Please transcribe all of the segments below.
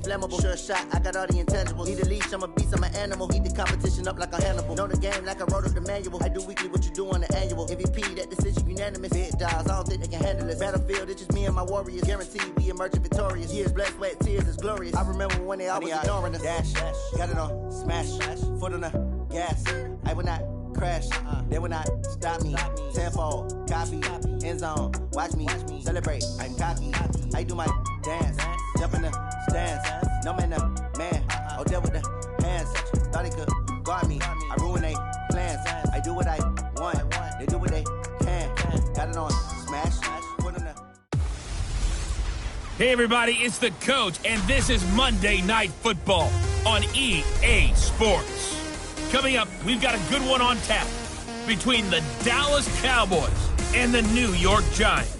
flammable. Sure shot, I got all the intangibles. Need a leash, I'm a beast, I'm an animal. Heat the competition up like a Hannibal. Know the game like I wrote up the manual. I do weekly what you do on the annual. MVP, that decision unanimous. Big dogs, I don't think they can handle this. Battlefield, it's just me and my warriors. Guaranteed we emerging victorious. Years, blood, sweat, tears is glorious. I remember when they always ignoring us. Dash, got it on, smash, foot on the gas. I will not crash, they will not stop me. Tenfold, copy, end zone, watch me celebrate. I'm cocky, I do my dance, jump in the stands. No man, oh, deal with the hands. Thought he could guard me, I ruin they plans. I do what I want, they do what they can. Got it on, smash, foot on the. Hey everybody, it's the coach, and this is Monday Night Football on EA Sports. Coming up, we've got a good one on tap between the Dallas Cowboys and the New York Giants.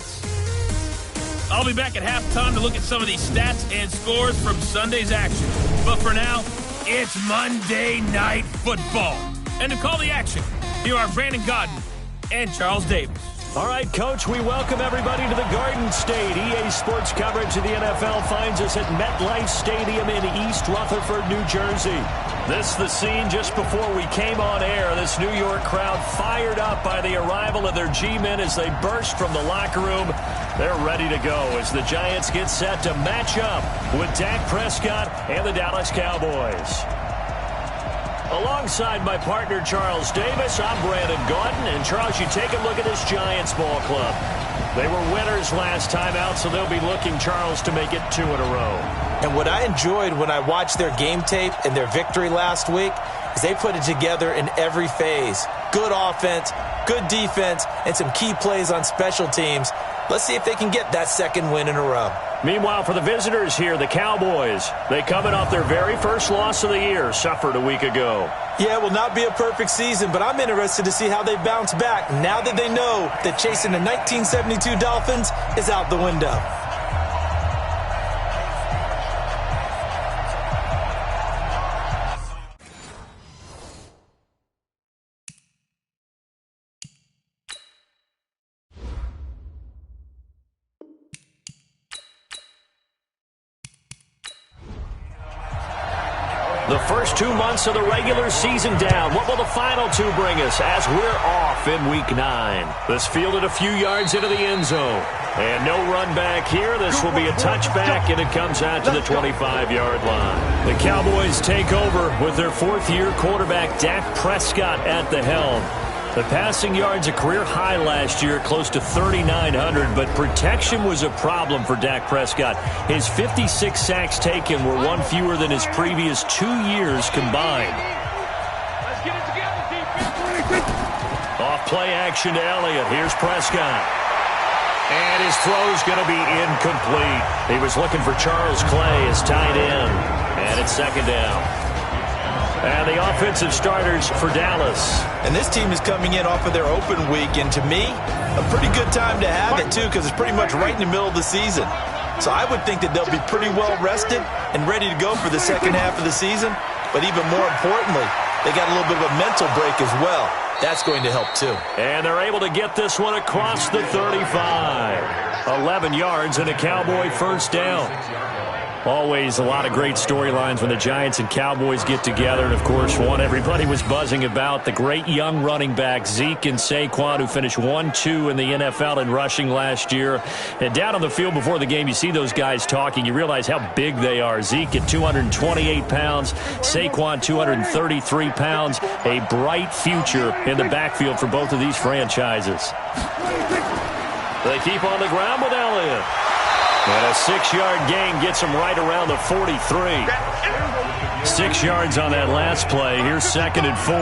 I'll be back at halftime to look at some of these stats and scores from Sunday's action. But for now, it's Monday Night Football. And to call the action, here are Brandon Godden and Charles Davis. All right, Coach, we welcome everybody to the Garden State. EA Sports coverage of the NFL finds us at MetLife Stadium in East Rutherford, New Jersey. This is the scene just before we came on air. This New York crowd fired up by the arrival of their G-men as they burst from the locker room. They're ready to go as the Giants get set to match up with Dak Prescott and the Dallas Cowboys. Alongside my partner, Charles Davis, I'm Brandon Godden. And, Charles, you take a look at this Giants ball club. They were winners last time out, so they'll be looking, Charles, to make it 2 in a row. And what I enjoyed when I watched their game tape and their victory last week is they put it together in every phase. Good offense, good defense, and some key plays on special teams. Let's see if they can get that second win in a row. Meanwhile, for the visitors here, the Cowboys, they coming off their very first loss of the year, suffered a week ago. Yeah, it will not be a perfect season, but I'm interested to see how they bounce back now that they know that chasing the 1972 Dolphins is out the window. The first 2 months of the regular season down. What will the final 2 bring us as we're off in Week 9? This fielded a few yards into the end zone. And no run back here. This will be a touchback, and it comes out to the 25-yard line. The Cowboys take over with their 4th-year quarterback, Dak Prescott, at the helm. The passing yards a career high last year, close to 3,900, but protection was a problem for Dak Prescott. His 56 sacks taken were 1 fewer than his previous 2 years combined. Let's get it together, defense. Off play action to Elliott. Here's Prescott. And his throw's going to be incomplete. He was looking for Charles Clay as tight end. And it's second down. And the offensive starters for Dallas. And this team is coming in off of their open week, and to me, a pretty good time to have it, too, because it's pretty much right in the middle of the season. So I would think that they'll be pretty well rested and ready to go for the second half of the season. But even more importantly, they got a little bit of a mental break as well. That's going to help, too. And they're able to get this one across the 35. 11 yards and a Cowboy first down. Always a lot of great storylines when the Giants and Cowboys get together. And, of course, one everybody was buzzing about, the great young running back, Zeke and Saquon, who finished 1-2 in the NFL in rushing last year. And down on the field before the game, you see those guys talking. You realize how big they are. Zeke at 228 pounds, Saquon 233 pounds. A bright future in the backfield for both of these franchises. They keep on the ground with Elliott. And a 6-yard gain gets him right around the 43. 6 yards on that last play. Here's second and 4.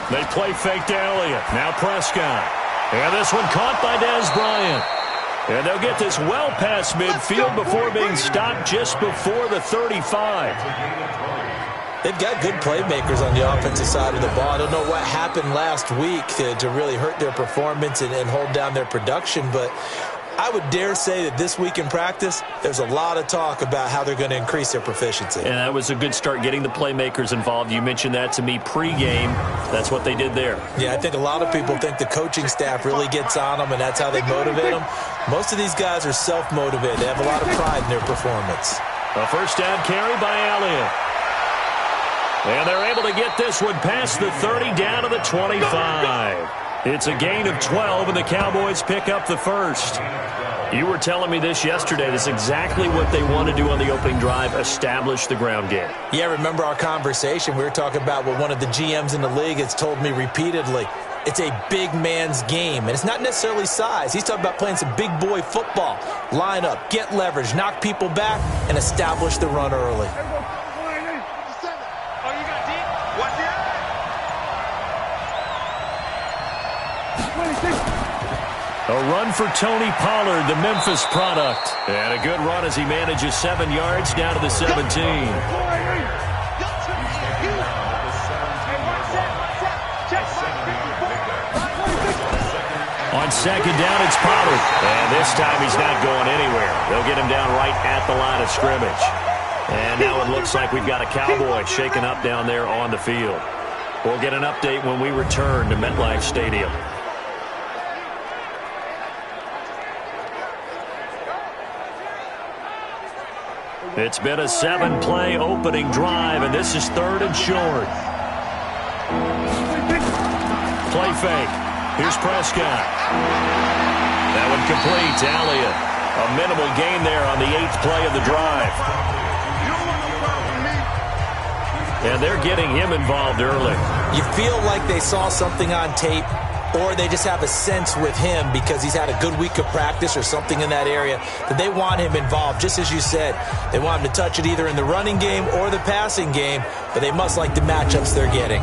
They play fake to Elliott. Now Prescott. And this one caught by Dez Bryant. And they'll get this well past midfield before being stopped just before the 35. They've got good playmakers on the offensive side of the ball. I don't know what happened last week to really hurt their performance and hold down their production, but I would dare say that this week in practice, there's a lot of talk about how they're going to increase their proficiency. And that was a good start, getting the playmakers involved. You mentioned that to me pregame. That's what they did there. Yeah, I think a lot of people think the coaching staff really gets on them, and that's how they motivate them. Most of these guys are self-motivated. They have a lot of pride in their performance. A first down carry by Elliott. And they're able to get this one past the 30 down to the 25. It's a gain of 12, and the Cowboys pick up the first. You were telling me this yesterday. This is exactly what they want to do on the opening drive, establish the ground game. Yeah, remember our conversation? We were talking about what one of the GMs in the league has told me repeatedly. It's a big man's game, and it's not necessarily size. He's talking about playing some big boy football. Line up, get leverage, knock people back, and establish the run early. A run for Tony Pollard, the Memphis product. And a good run as he manages 7 yards down to the 17. On second down, it's Pollard. And this time he's not going anywhere. They'll get him down right at the line of scrimmage. And now it looks like we've got a Cowboy shaken up down there on the field. We'll get an update when we return to MetLife Stadium. It's been a 7-play opening drive, and this is 3rd and short. Play fake. Here's Prescott. That one complete to Elliott. A minimal gain there on the 8th play of the drive. And they're getting him involved early. You feel like they saw something on tape, or they just have a sense with him because he's had a good week of practice or something in that area that they want him involved. Just as you said, they want him to touch it either in the running game or the passing game, but they must like the matchups they're getting.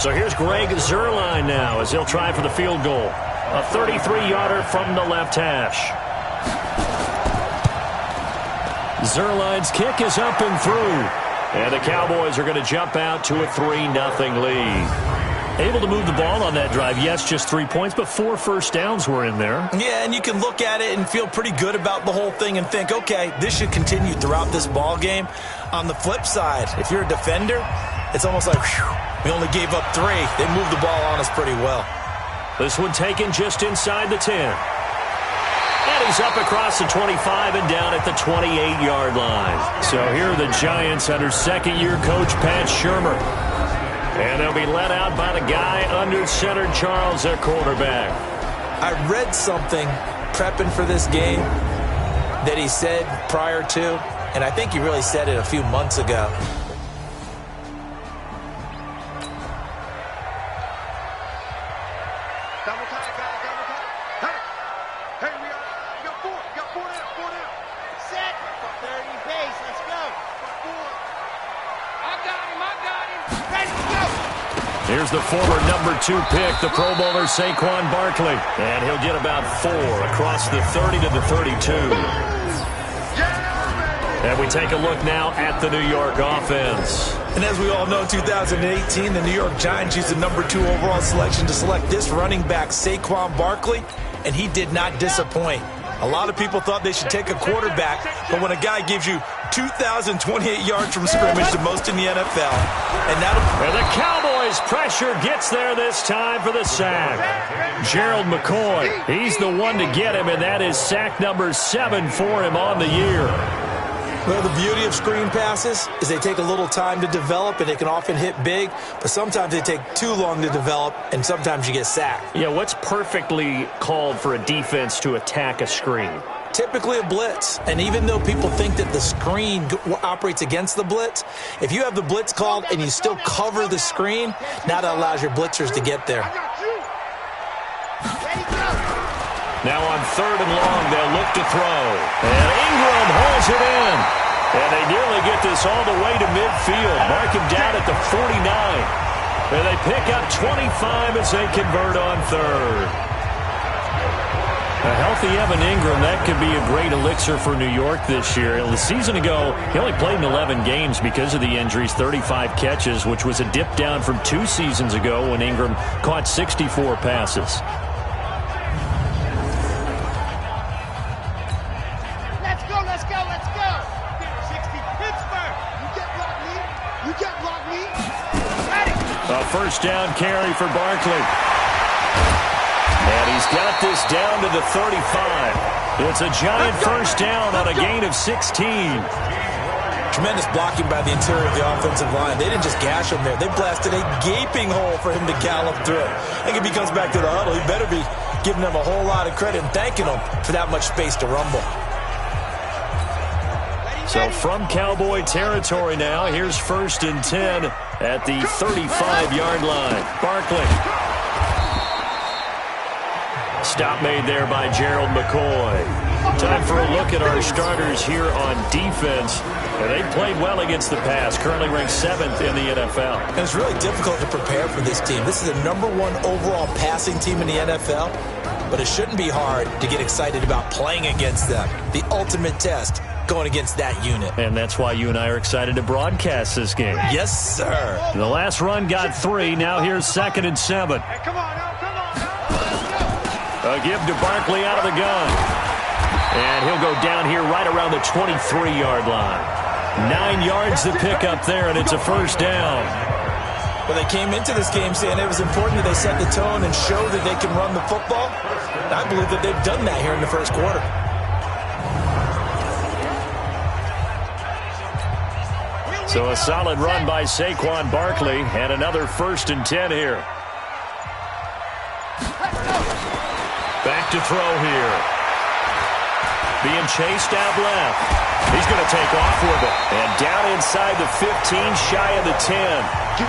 So here's Greg Zuerlein now as he'll try for the field goal. A 33-yarder from the left hash. Zuerlein's kick is up and through. And the Cowboys are going to jump out to a 3-0 lead. Able to move the ball on that drive. Yes, just 3 points, but 4 first downs were in there. Yeah, and you can look at it and feel pretty good about the whole thing and think, okay, this should continue throughout this ball game. On the flip side, if you're a defender, it's almost like, whew, we only gave up 3. They moved the ball on us pretty well. This one taken just inside the 10. And he's up across the 25 and down at the 28-yard line. So here are the Giants under second-year coach Pat Shurmur. And they'll be let out by the guy under center, Charles, at quarterback. I read something prepping for this game that he said prior to, and I think he really said it a few months ago. Here's the former number 2 pick, the Pro Bowler Saquon Barkley. And he'll get about 4 across the 30 to the 32. And we take a look now at the New York offense. And as we all know, 2018, the New York Giants used the number 2 overall selection to select this running back, Saquon Barkley, and he did not disappoint. A lot of people thought they should take a quarterback, but when a guy gives you 2,028 yards from scrimmage, the most in the NFL, and the Cowboys pressure gets there this time for the sack. Gerald McCoy, he's the one to get him, and that is sack number 7 for him on the year. Well, the beauty of screen passes is they take a little time to develop, and they can often hit big, but sometimes they take too long to develop, and sometimes you get sacked. Yeah, what's perfectly called for a defense to attack a screen? Typically a blitz. And even though people think that the screen operates against the blitz, if you have the blitz called and you still cover the screen, now that allows your blitzers to get there. Now on 3rd and long, they'll look to throw. And Ingram holds it in. And they nearly get this all the way to midfield. Mark him down at the 49. And they pick up 25 as they convert on 3rd. A healthy Evan Ingram, that could be a great elixir for New York this year. A season ago, he only played in 11 games because of the injuries, 35 catches, which was a dip down from 2 seasons ago when Ingram caught 64 passes. A first down carry for Barkley. And he's got this down to the 35. It's a giant first down on a gain of 16. Tremendous blocking by the interior of the offensive line. They didn't just gash him there. They blasted a gaping hole for him to gallop through. I think if he comes back to the huddle, he better be giving them a whole lot of credit and thanking them for that much space to rumble. So from Cowboy territory now, here's 1st and 10 at the 35-yard line. Barkley. Stop made there by Gerald McCoy. Time for a look at our starters here on defense. And they played well against the pass, currently ranked 7th in the NFL. And it's really difficult to prepare for this team. This is the #1 overall passing team in the NFL, but it shouldn't be hard to get excited about playing against them. The ultimate test going against that unit. And that's why you and I are excited to broadcast this game. Yes, sir. The last run got 3. Now here's 2nd and 7. Hey, come on now, come on now. A give to Barkley out of the gun. And he'll go down here right around the 23-yard line. 9 yards to pick up there, and it's a first down. Well, they came into this game saying it was important that they set the tone and show that they can run the football. And I believe that they've done that here in the first quarter. So a solid run by Saquon Barkley, and another 1st and 10 here. Back to throw here. Being chased out left. He's going to take off with it. And down inside the 15, shy of the 10.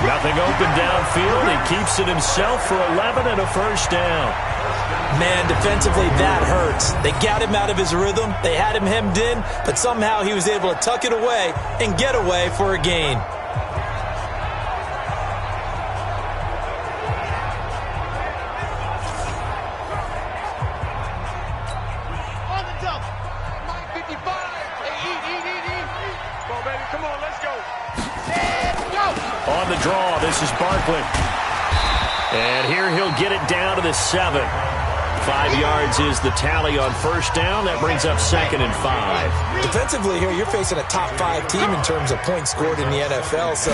Nothing open downfield. He keeps it himself for 11 and a first down. Man, defensively, that hurts. They got him out of his rhythm. They had him hemmed in, but somehow he was able to tuck it away and get away for a gain. On the draw, this is Barkley. And here he'll get it down to the 7. 5 yards is the tally on first down. That brings up 2nd and 5. Defensively here, you're facing a top 5 team in terms of points scored in the NFL. So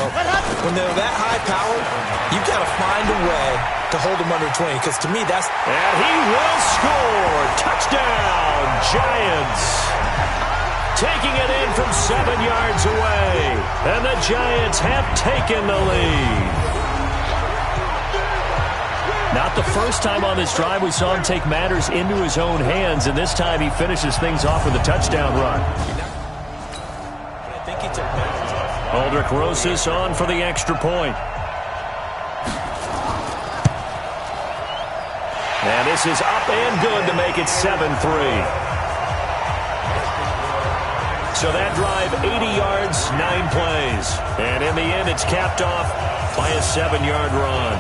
when they're that high powered, you've got to find a way to hold them under 20. Because to me, that's... And he will score. Touchdown, Giants. Taking it in from 7 yards away. And the Giants have taken the lead. Not the first time on this drive we saw him take matters into his own hands, and this time he finishes things off with a touchdown run. Aldrich Rosas on for the extra point. And this is up and good to make it 7-3. So that drive, 80 yards, 9 plays. And in the end, it's capped off by a 7-yard run.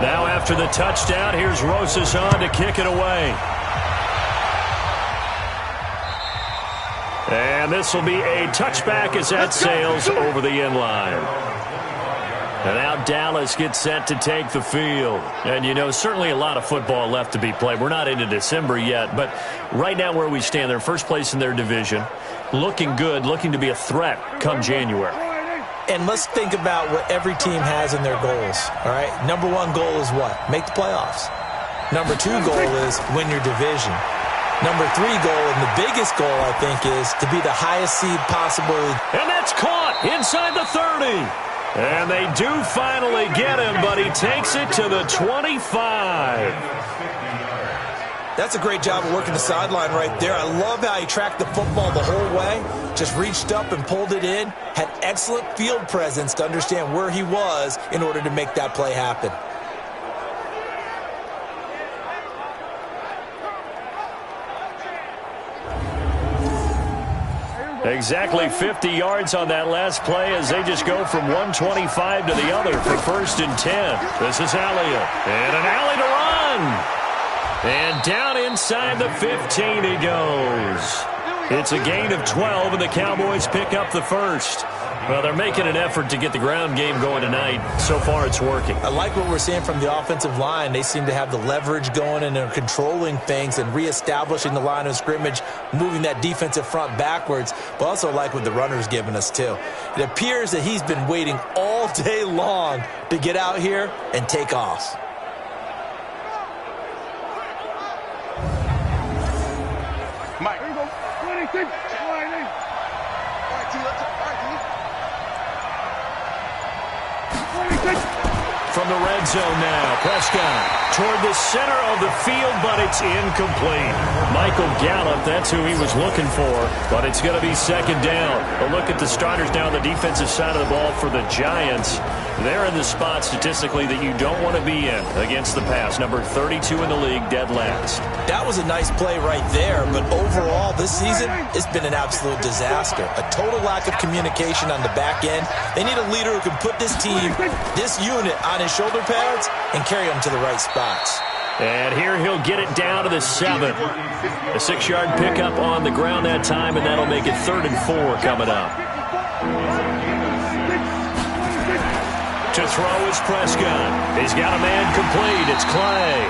Now after the touchdown, here's Rosas on to kick it away. And this will be a touchback as that sails over the end line. And now Dallas gets set to take the field. And, you know, certainly a lot of football left to be played. We're not into December yet, but right now where we stand, they're first place in their division. Looking good, looking to be a threat come January. And let's think about what every team has in their goals, all right? Number 1 goal is what? Make the playoffs. Number 2 goal is win your division. Number 3 goal, and the biggest goal, I think, is to be the highest seed possible. And that's caught inside the 30. And they do finally get him, but he takes it to the 25. That's a great job of working the sideline right there. I love how he tracked the football the whole way. Just reached up and pulled it in. Had excellent field presence to understand where he was in order to make that play happen. Exactly 50 yards on that last play as they just go from 125 to the other for 1st and 10. This is Elliott. And an alley to run. And down inside the 15 he goes. It's a gain of 12, and the Cowboys pick up the first. Well, they're making an effort to get the ground game going tonight. So far, it's working. I like what we're seeing from the offensive line. They seem to have the leverage going, and they're controlling things and reestablishing the line of scrimmage, moving that defensive front backwards. But also like what the runner's giving us, too. It appears that he's been waiting all day long to get out here and take off. Mike. Here you go. 26. All right, From the red zone now, Prescott toward the center of the field, but it's incomplete. Michael Gallup, that's who he was looking for, but it's going to be second down. A look at the starters now on the defensive side of the ball for the Giants. They're in the spot statistically that you don't want to be in against the pass. Number 32 in the league, dead last. That was a nice play right there, but overall this season, it's been an absolute disaster. A total lack of communication on the back end. They need a leader who can put this team, this unit, on his shoulder pads and carry them to the right spots. And here he'll get it down to the 7. A 6-yard pickup on the ground that time, and that'll make it 3rd and 4 coming up. To throw is Prescott. He's got a man complete. It's Clay.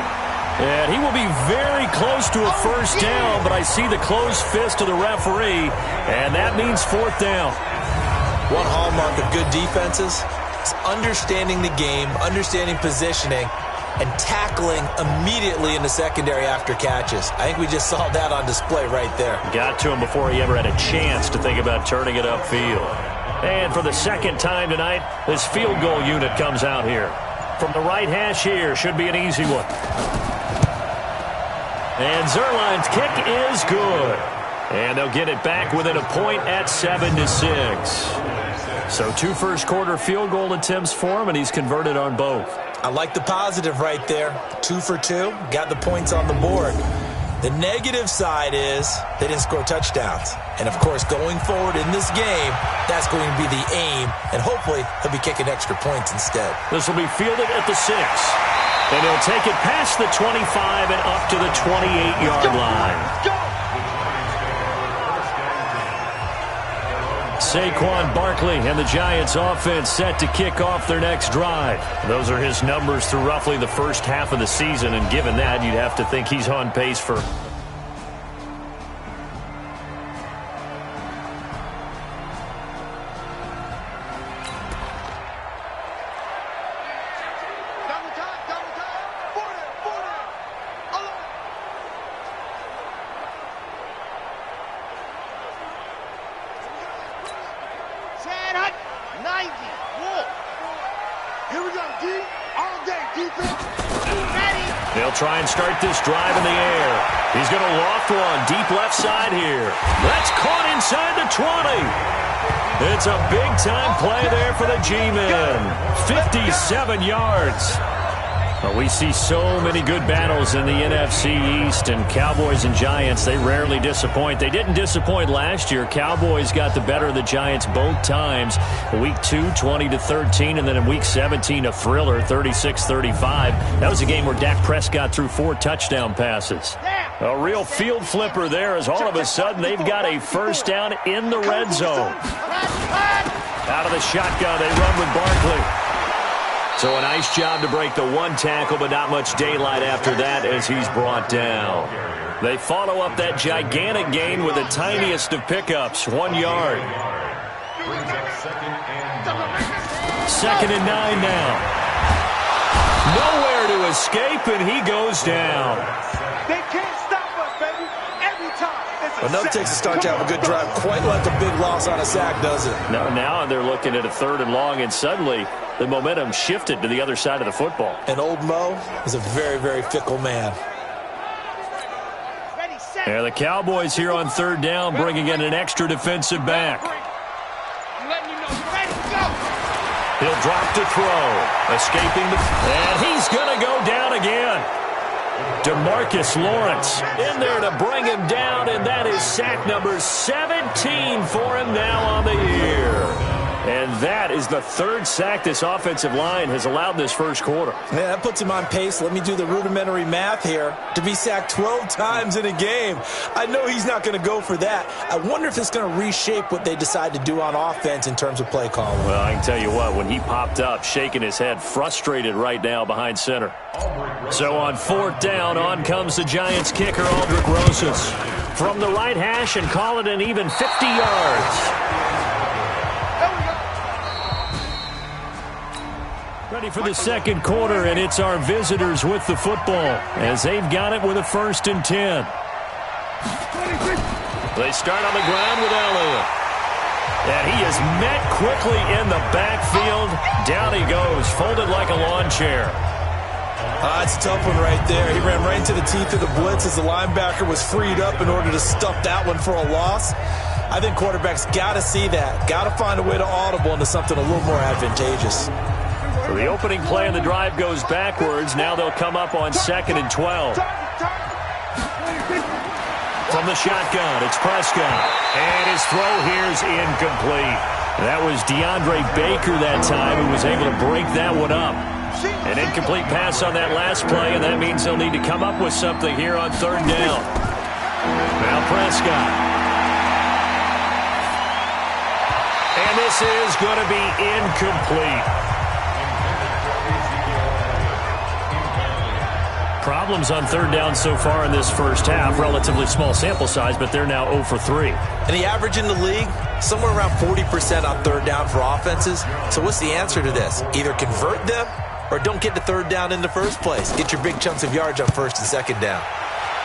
And he will be very close to a first down, but I see the closed fist of the referee, and that means 4th down. One hallmark of good defenses is understanding the game, understanding positioning, and tackling immediately in the secondary after catches. I think we just saw that on display right there. Got to him before he ever had a chance to think about turning it upfield. And for the second time tonight, this field goal unit comes out here. From the right hash here, should be an easy one. And Zerline's kick is good. And they'll get it back within a point at 7-6. So 2 first-quarter field goal attempts for him, and he's converted on both. I like the positive right there. 2 for 2, got the points on the board. The negative side is they didn't score touchdowns. And, of course, going forward in this game, that's going to be the aim. And hopefully he'll be kicking extra points instead. This will be fielded at the 6. And he'll take it past the 25 and up to the 28-yard line. Saquon Barkley and the Giants offense set to kick off their next drive. Those are his numbers through roughly the first half of the season, and given that, you'd have to think he's on pace for... They'll try and start this drive in the air. He's going to loft one deep left side here. That's caught inside the 20. It's a big-time play there for the G-men. 57 yards. Well, we see so many good battles in the NFC East, and Cowboys and Giants, they rarely disappoint. They didn't disappoint last year. Cowboys got the better of the Giants both times. Week 2, 20-13, and then in Week 17, a thriller, 36-35. That was a game where Dak Prescott threw 4 touchdown passes. A real field flipper there as all of a sudden they've got a first down in the red zone. Out of the shotgun, they run with Barkley. So a nice job to break the 1 tackle, but not much daylight after that as he's brought down. They follow up that gigantic gain with the tiniest of pickups, 1 yard. 2nd and 9 now. Nowhere to escape, and he goes down. They can't stop us, baby. Every time. Enough takes a start to have a good drive. Quite like a big loss on a sack, does it? Now they're looking at a 3rd and long, and suddenly the momentum shifted to the other side of the football. And old Mo is a very, very fickle man. Yeah, the Cowboys here on 3rd down, bringing in an extra defensive back. He'll drop to throw. Escaping and he's going to go down again. DeMarcus Lawrence in there to bring him down, and that is sack number 17 for him now on the year. And that is the third sack this offensive line has allowed this first quarter. Yeah, that puts him on pace. Let me do the rudimentary math here. To be sacked 12 times in a game. I know he's not going to go for that. I wonder if it's going to reshape what they decide to do on offense in terms of play calling. Well, I can tell you what, when he popped up, shaking his head, frustrated right now behind center. So on fourth down, on comes the Giants kicker, Aldrick Rosas. From the right hash and call it an even 50 yards. Ready for the second quarter, and it's our visitors with the football as they've got it with a 1st and 10. They start on the ground with Elliott. And he is met quickly in the backfield. Down he goes, folded like a lawn chair. It's a tough one right there. He ran right into the teeth of the blitz as the linebacker was freed up in order to stuff that one for a loss. I think quarterbacks got to see that. Got to find a way to audible into something a little more advantageous. So the opening play of the drive goes backwards. Now they'll come up on 2nd and 12. From the shotgun, it's Prescott. And his throw here's incomplete. That was DeAndre Baker that time who was able to break that one up. An incomplete pass on that last play, and that means they'll need to come up with something here on 3rd down. Now Prescott. And this is going to be incomplete. Problems on 3rd down so far in this first half. Relatively small sample size, but they're now 0 for 3. And the average in the league, somewhere around 40% on 3rd down for offenses. So what's the answer to this? Either convert them or don't get to 3rd down in the first place. Get your big chunks of yards on 1st and 2nd down.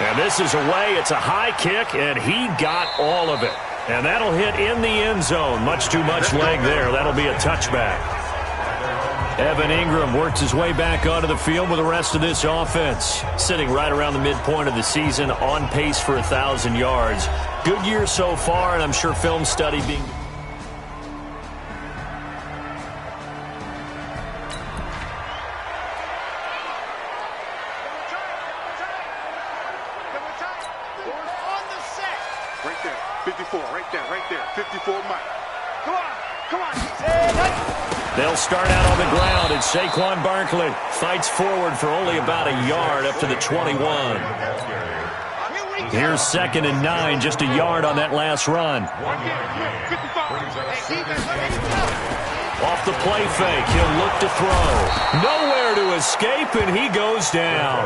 And this is away. It's a high kick, and he got all of it. And that'll hit in the end zone. Much too much leg there. That'll be a touchback. Evan Ingram works his way back onto the field with the rest of this offense. Sitting right around the midpoint of the season, on pace for 1,000 yards. Good year so far, and I'm sure film study being... Right there, 54, right there, 54, Mike. Come on. They'll start out on the ground, and Saquon Barkley fights forward for only about a yard up to the 21. Here's 2nd and 9, just a yard on that last run. Off the play fake, he'll look to throw. Nowhere to escape, and he goes down.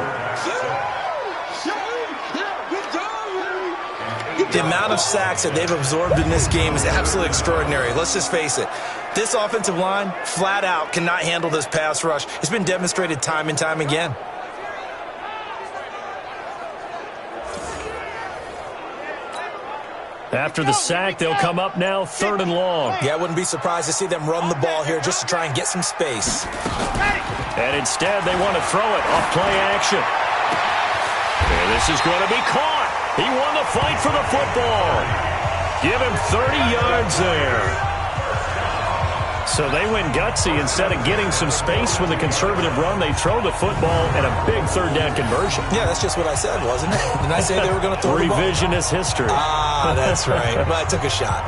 The amount of sacks that they've absorbed in this game is absolutely extraordinary. Let's just face it. This offensive line, flat out, cannot handle this pass rush. It's been demonstrated time and time again. After the sack, they'll come up now 3rd and long. Yeah, I wouldn't be surprised to see them run the ball here just to try and get some space. And instead, they want to throw it off play action. And this is going to be caught. He won the fight for the football. Give him 30 yards there. So they went gutsy. Instead of getting some space with a conservative run, they throw the football and a big 3rd down conversion. Yeah, that's just what I said, wasn't it? Didn't I say they were going to throw the ball? Revisionist history. Ah, that's right. But I took a shot.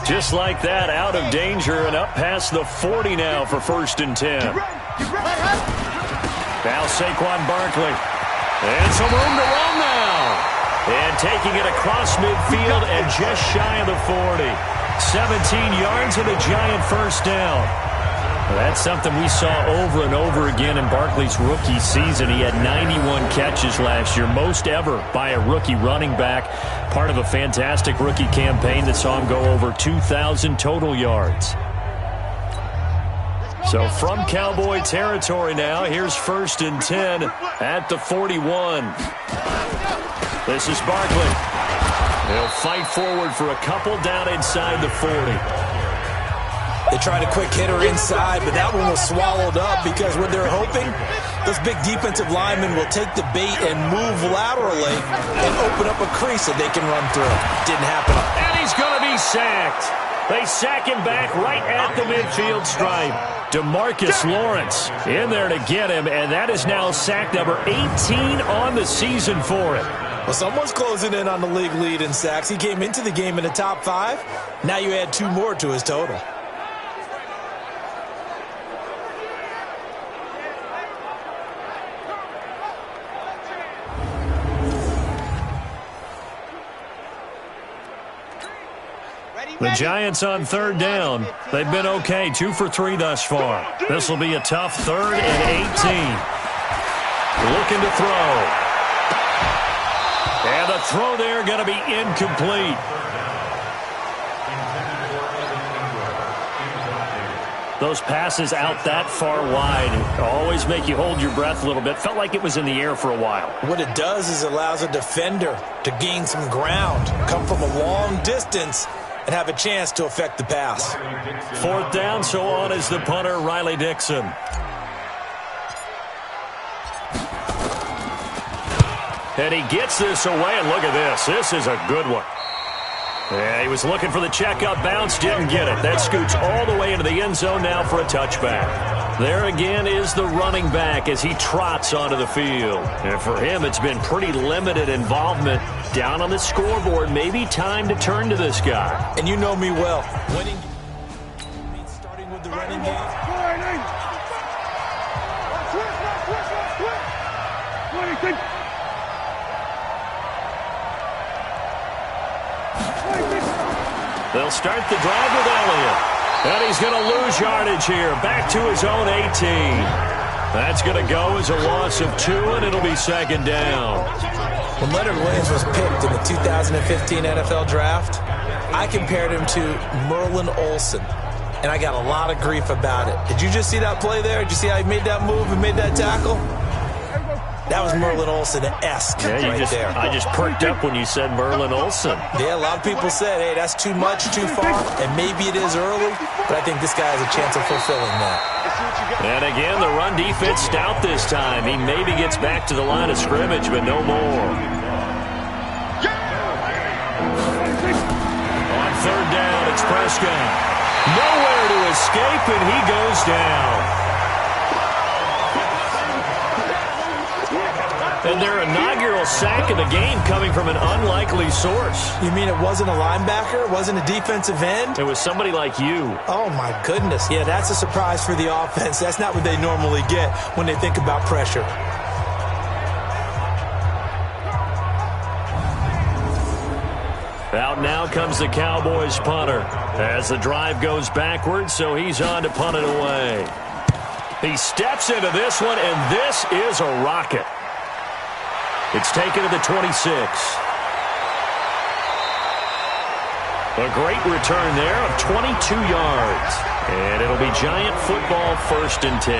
Just like that, out of danger and up past the 40 now for 1st and 10. Now Saquon Barkley. And some room to run now. And taking it across midfield and just shy of the 40. 17 yards and a Giant 1st down. Well, that's something we saw over and over again in Barkley's rookie season. He had 91 catches last year, most ever by a rookie running back. Part of a fantastic rookie campaign that saw him go over 2,000 total yards. So from Cowboy territory now, here's 1st and 10 at the 41. This is Barkley. They'll fight forward for a couple down inside the 40. They tried a quick hitter inside, but that one was swallowed up because what they're hoping, those big defensive linemen will take the bait and move laterally and open up a crease that they can run through. Didn't happen. And he's going to be sacked. They sack him back right at the midfield stripe. DeMarcus Lawrence in there to get him, and that is now sack number 18 on the season for him. Well, someone's closing in on the league lead in sacks. He came into the game in the top 5. Now you add 2 more to his total. The Giants on third down. They've been okay, 2 for 3 thus far. This will be a tough 3rd and 18. Looking to throw. And the throw there going to be incomplete. Those passes out that far wide always make you hold your breath a little bit. Felt like it was in the air for a while. What it does is it allows a defender to gain some ground, come from a long distance, and have a chance to affect the pass. 4th down, so on is the punter, Riley Dixon. And he gets this away, and look at this. This is a good one. Yeah, he was looking for the checkup bounce, didn't get it. That scoots all the way into the end zone now for a touchback. There again is the running back as he trots onto the field. And for him, it's been pretty limited involvement down on the scoreboard. Maybe time to turn to this guy. And you know me well. Winning means starting with the running game. They'll start the drive with Elliott. And he's going to lose yardage here. Back to his own 18. That's going to go as a loss of 2, and it'll be 2nd down. When Leonard Williams was picked in the 2015 NFL Draft, I compared him to Merlin Olsen, and I got a lot of grief about it. Did you just see that play there? Did you see how he made that move and made that tackle? That was Merlin Olsen-esque right there. I just perked up when you said Merlin Olsen. Yeah, a lot of people said, hey, that's too much, too far, and maybe it is early, but I think this guy has a chance of fulfilling that. And again, the run defense stout this time. He maybe gets back to the line of scrimmage, but no more. On 3rd down, it's Prescott. Nowhere to escape, and he goes down. And their inaugural sack of the game coming from an unlikely source. You mean it wasn't a linebacker? It wasn't a defensive end? It was somebody like you. Oh, my goodness. Yeah, that's a surprise for the offense. That's not what they normally get when they think about pressure. Out now comes the Cowboys punter as the drive goes backwards, so he's on to punt it away. He steps into this one, and this is a rocket. It's taken to the 26. A great return there of 22 yards. And it'll be Giant football 1st and 10.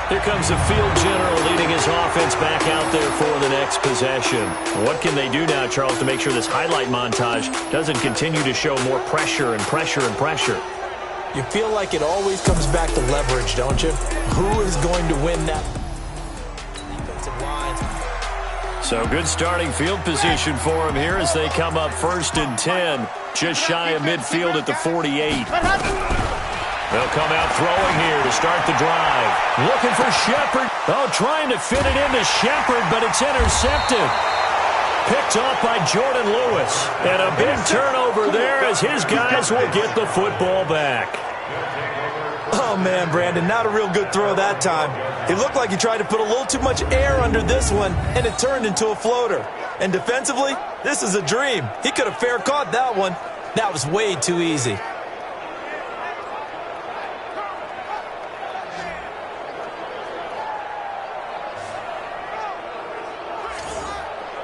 Here comes the field general leading his offense back out there for the next possession. What can they do now, Charles, to make sure this highlight montage doesn't continue to show more pressure and pressure and pressure? You feel like it always comes back to leverage, don't you? Who is going to win that defensive line? So good starting field position for him here as they come up 1st and 10, just shy of midfield at the 48. They'll come out throwing here to start the drive. Looking for Shepard. Oh, trying to fit it into Shepard, but it's intercepted. Picked off by Jordan Lewis. And a big turnover there as his guys will get the football back. Oh, man, Brandon, not a real good throw that time. It looked like he tried to put a little too much air under this one, and it turned into a floater. And defensively, this is a dream. He could have fair caught that one. That was way too easy.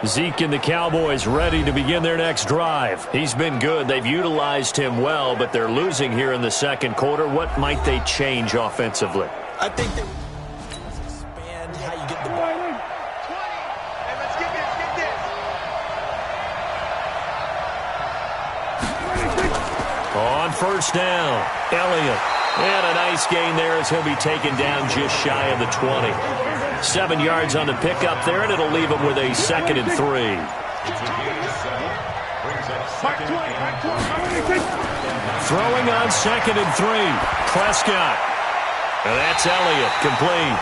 Zeke and the Cowboys ready to begin their next drive. He's been good. They've utilized him well, but they're losing here in the 2nd quarter. What might they change offensively? I think they expand how you get the ball. Hey, let's get this. On 1st down, Elliott. And a nice gain there as he'll be taken down just shy of the 20. 7 yards on the pickup there, and it'll leave him with a 2nd and 3. Throwing on 2nd and 3. Prescott. And that's Elliott, complete.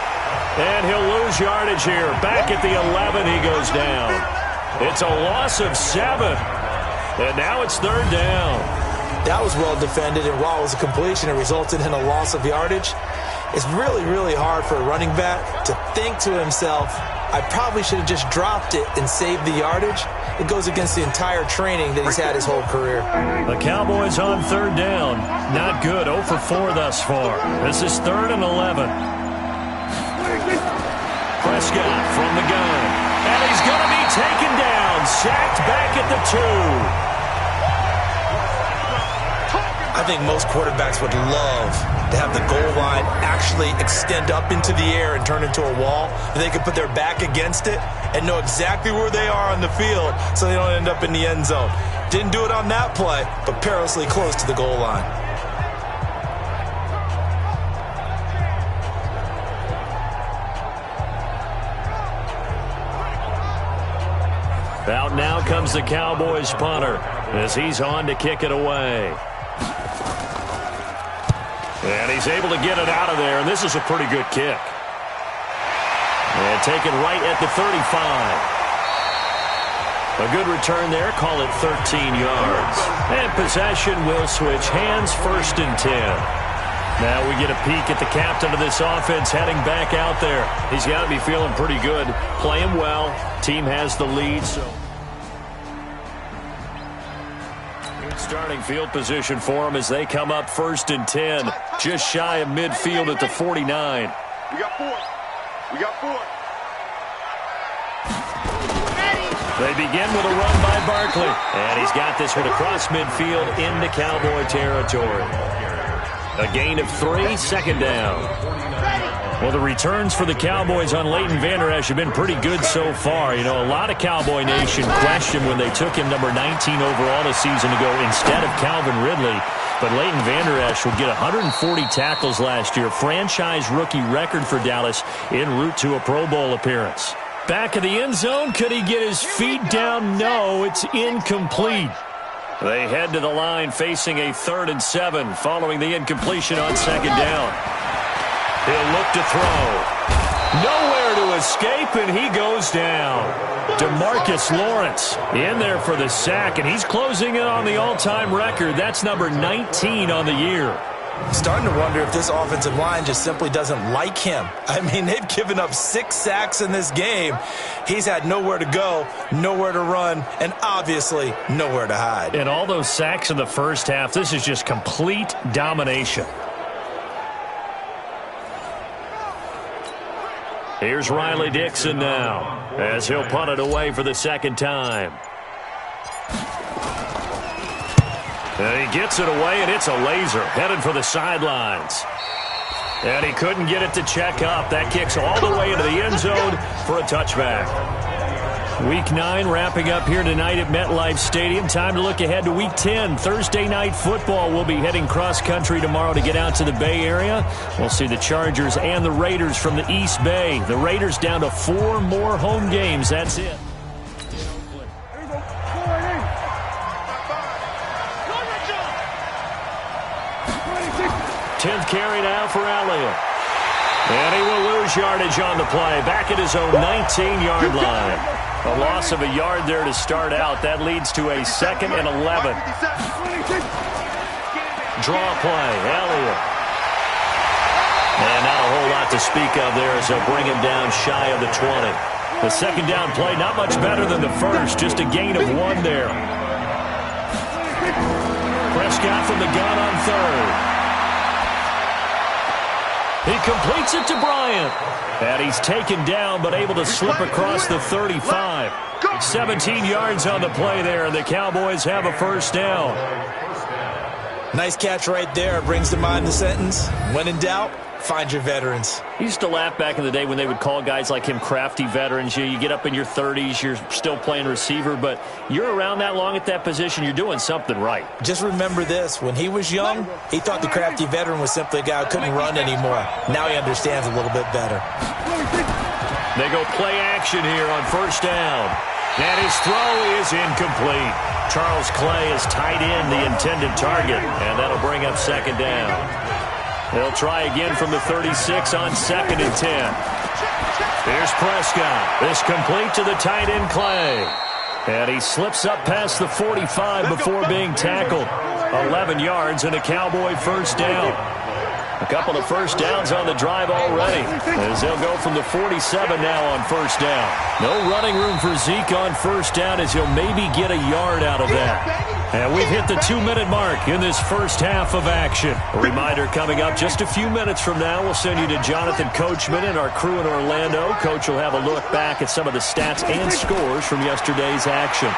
And he'll lose yardage here. Back at the 11, he goes down. It's a loss of 7. And now it's 3rd down. That was well defended, and while it was a completion, it resulted in a loss of yardage. It's really, really hard for a running back to think to himself, I probably should have just dropped it and saved the yardage. It goes against the entire training that he's had his whole career. The Cowboys on 3rd down. Not good. 0 for 4 thus far. This is 3rd and 11. Prescott from the gun. And he's going to be taken down. Sacked back at the 2. I think most quarterbacks would love to have the goal line actually extend up into the air and turn into a wall. And they could put their back against it and know exactly where they are on the field so they don't end up in the end zone. Didn't do it on that play, but perilously close to the goal line. Out now comes the Cowboys punter as he's on to kick it away. And he's able to get it out of there, and this is a pretty good kick. And taken right at the 35. A good return there, call it 13 yards. And possession will switch hands, 1st and 10. Now we get a peek at the captain of this offense heading back out there. He's got to be feeling pretty good, playing well. Team has the lead, so... Starting field position for them as they come up 1st and 10. Just shy of midfield at the 49. We got 4. We got 4. They begin with a run by Barkley. And he's got this one across midfield into Cowboy territory. A gain of 3, 2nd down. Well, the returns for the Cowboys on Leighton Vander Esch have been pretty good so far. You know, a lot of Cowboy Nation questioned when they took him number 19 overall a season ago instead of Calvin Ridley. But Leighton Vander Esch will get 140 tackles last year, franchise rookie record for Dallas en route to a Pro Bowl appearance. Back of the end zone, could he get his feet down? No, it's incomplete. They head to the line facing a 3rd and 7 following the incompletion on 2nd down. He'll look to throw. Nowhere to escape, and he goes down. DeMarcus Lawrence in there for the sack, and he's closing in on the all-time record. That's number 19 on the year. Starting to wonder if this offensive line just simply doesn't like him. I mean, they've given up 6 sacks in this game. He's had nowhere to go, nowhere to run, and obviously nowhere to hide. And all those sacks in the first half, this is just complete domination. Here's Riley Dixon now as he'll punt it away for the 2nd time. And he gets it away, and it's a laser headed for the sidelines. And he couldn't get it to check up. That kicks all the way into the end zone for a touchback. Week 9 wrapping up here tonight at MetLife Stadium. Time to look ahead to Week 10. Thursday Night Football. We'll be heading cross-country tomorrow to get out to the Bay Area. We'll see the Chargers and the Raiders from the East Bay. The Raiders down to 4 more home games. That's it. 10th carry now for Elliott. And he will lose yardage on the play. Back at his own 19-yard line. A loss of a yard there to start out. That leads to a 2nd and 11. Draw play, Elliott. And not a whole lot to speak of there as they'll bring him down shy of the 20. The 2nd down play, not much better than the first. Just a gain of 1 there. Prescott from the gun on 3rd. He completes it to Bryant. And he's taken down but able to slip across the 35. 17 yards on the play there, and the Cowboys have a 1st down. Nice catch right there. Brings to mind the sentence, when in doubt, find your veterans. I used to laugh back in the day when they would call guys like him crafty veterans. You get up in your 30s, you're still playing receiver, but you're around that long at that position, you're doing something right. Just remember this. When he was young, he thought the crafty veteran was simply a guy who couldn't run anymore. Now he understands a little bit better. They go play action here on 1st down. And his throw is incomplete. Charles Clay has tied in the intended target, and that'll bring up second down. They'll try again from the 36 on 2nd and 10. Here's Prescott. This complete to the tight end Clay. And he slips up past the 45 before being tackled. 11 yards and a Cowboy first down. A couple of first downs on the drive already, as they'll go from the 47 now on first down. No running room for Zeke on first down, as he'll maybe get a yard out of that. And we've hit the 2-minute mark in this first half of action. A reminder coming up just a few minutes from now, we'll send you to Jonathan Coachman and our crew in Orlando. Coach will have a look back at some of the stats and scores from yesterday's action.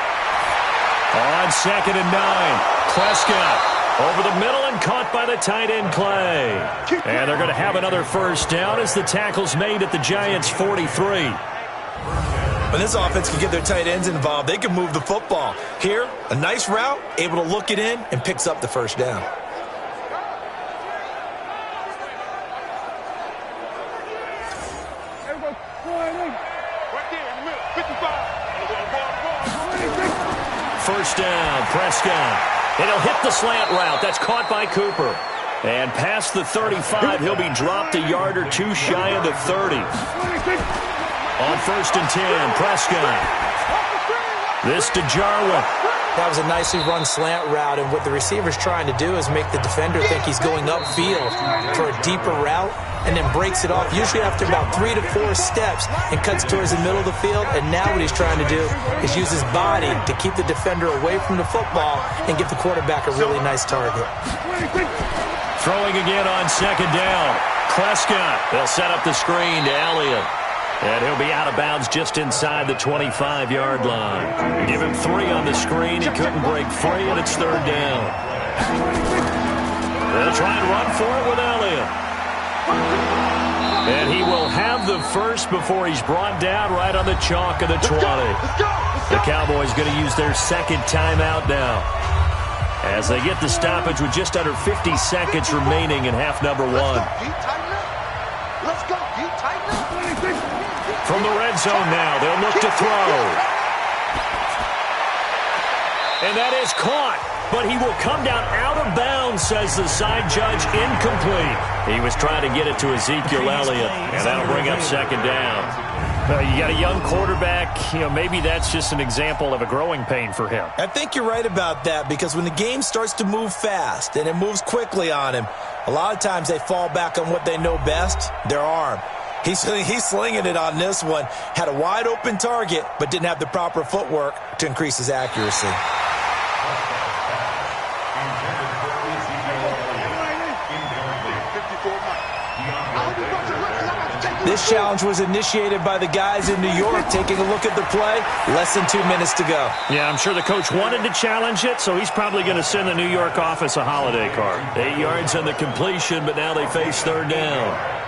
On 2nd and 9, Prescott over the middle and caught by the tight end Clay. And they're going to have another first down as the tackle's made at the Giants' 43. When this offense can get their tight ends involved, they can move the football. Here, a nice route, able to look it in, and picks up the first down. First down, Prescott. And he'll hit the slant route. That's caught by Cooper. And past the 35, he'll be dropped a yard or two shy of the 30. On 1st and 10, Prescott. This to Jarwin. That was a nicely run slant route, and what the receiver's trying to do is make the defender think he's going upfield for a deeper route, and then breaks it off, usually after about 3 to 4 steps, and cuts towards the middle of the field. And now what he's trying to do is use his body to keep the defender away from the football and give the quarterback a really nice target. Throwing again on 2nd down. Prescott. They'll set up the screen to Elliott. And he'll be out of bounds just inside the 25-yard line. Give him 3 on the screen. He couldn't break free, and it's 3rd down. They'll try and run for it with Elliott. And he will have the first before he's brought down right on the chalk of the 20. The Cowboys going to use their 2nd timeout now, as they get the stoppage with just under 50 seconds remaining in half number 1. Let's go. From the red zone now, they'll look to throw. And that is caught, but he will come down out of bounds, says the side judge, incomplete. He was trying to get it to Ezekiel Elliott, and that'll bring up 2nd down. You got a young quarterback, maybe that's just an example of a growing pain for him. I think you're right about that, because when the game starts to move fast and it moves quickly on him, a lot of times they fall back on what they know best, their arm. He's slinging it on this one. Had a wide open target, but didn't have the proper footwork to increase his accuracy. This challenge was initiated by the guys in New York. Taking a look at the play, less than 2 minutes to go. Yeah, I'm sure the coach wanted to challenge it, so he's probably going to send the New York office a holiday card. 8 yards on the completion, but now they face 3rd down.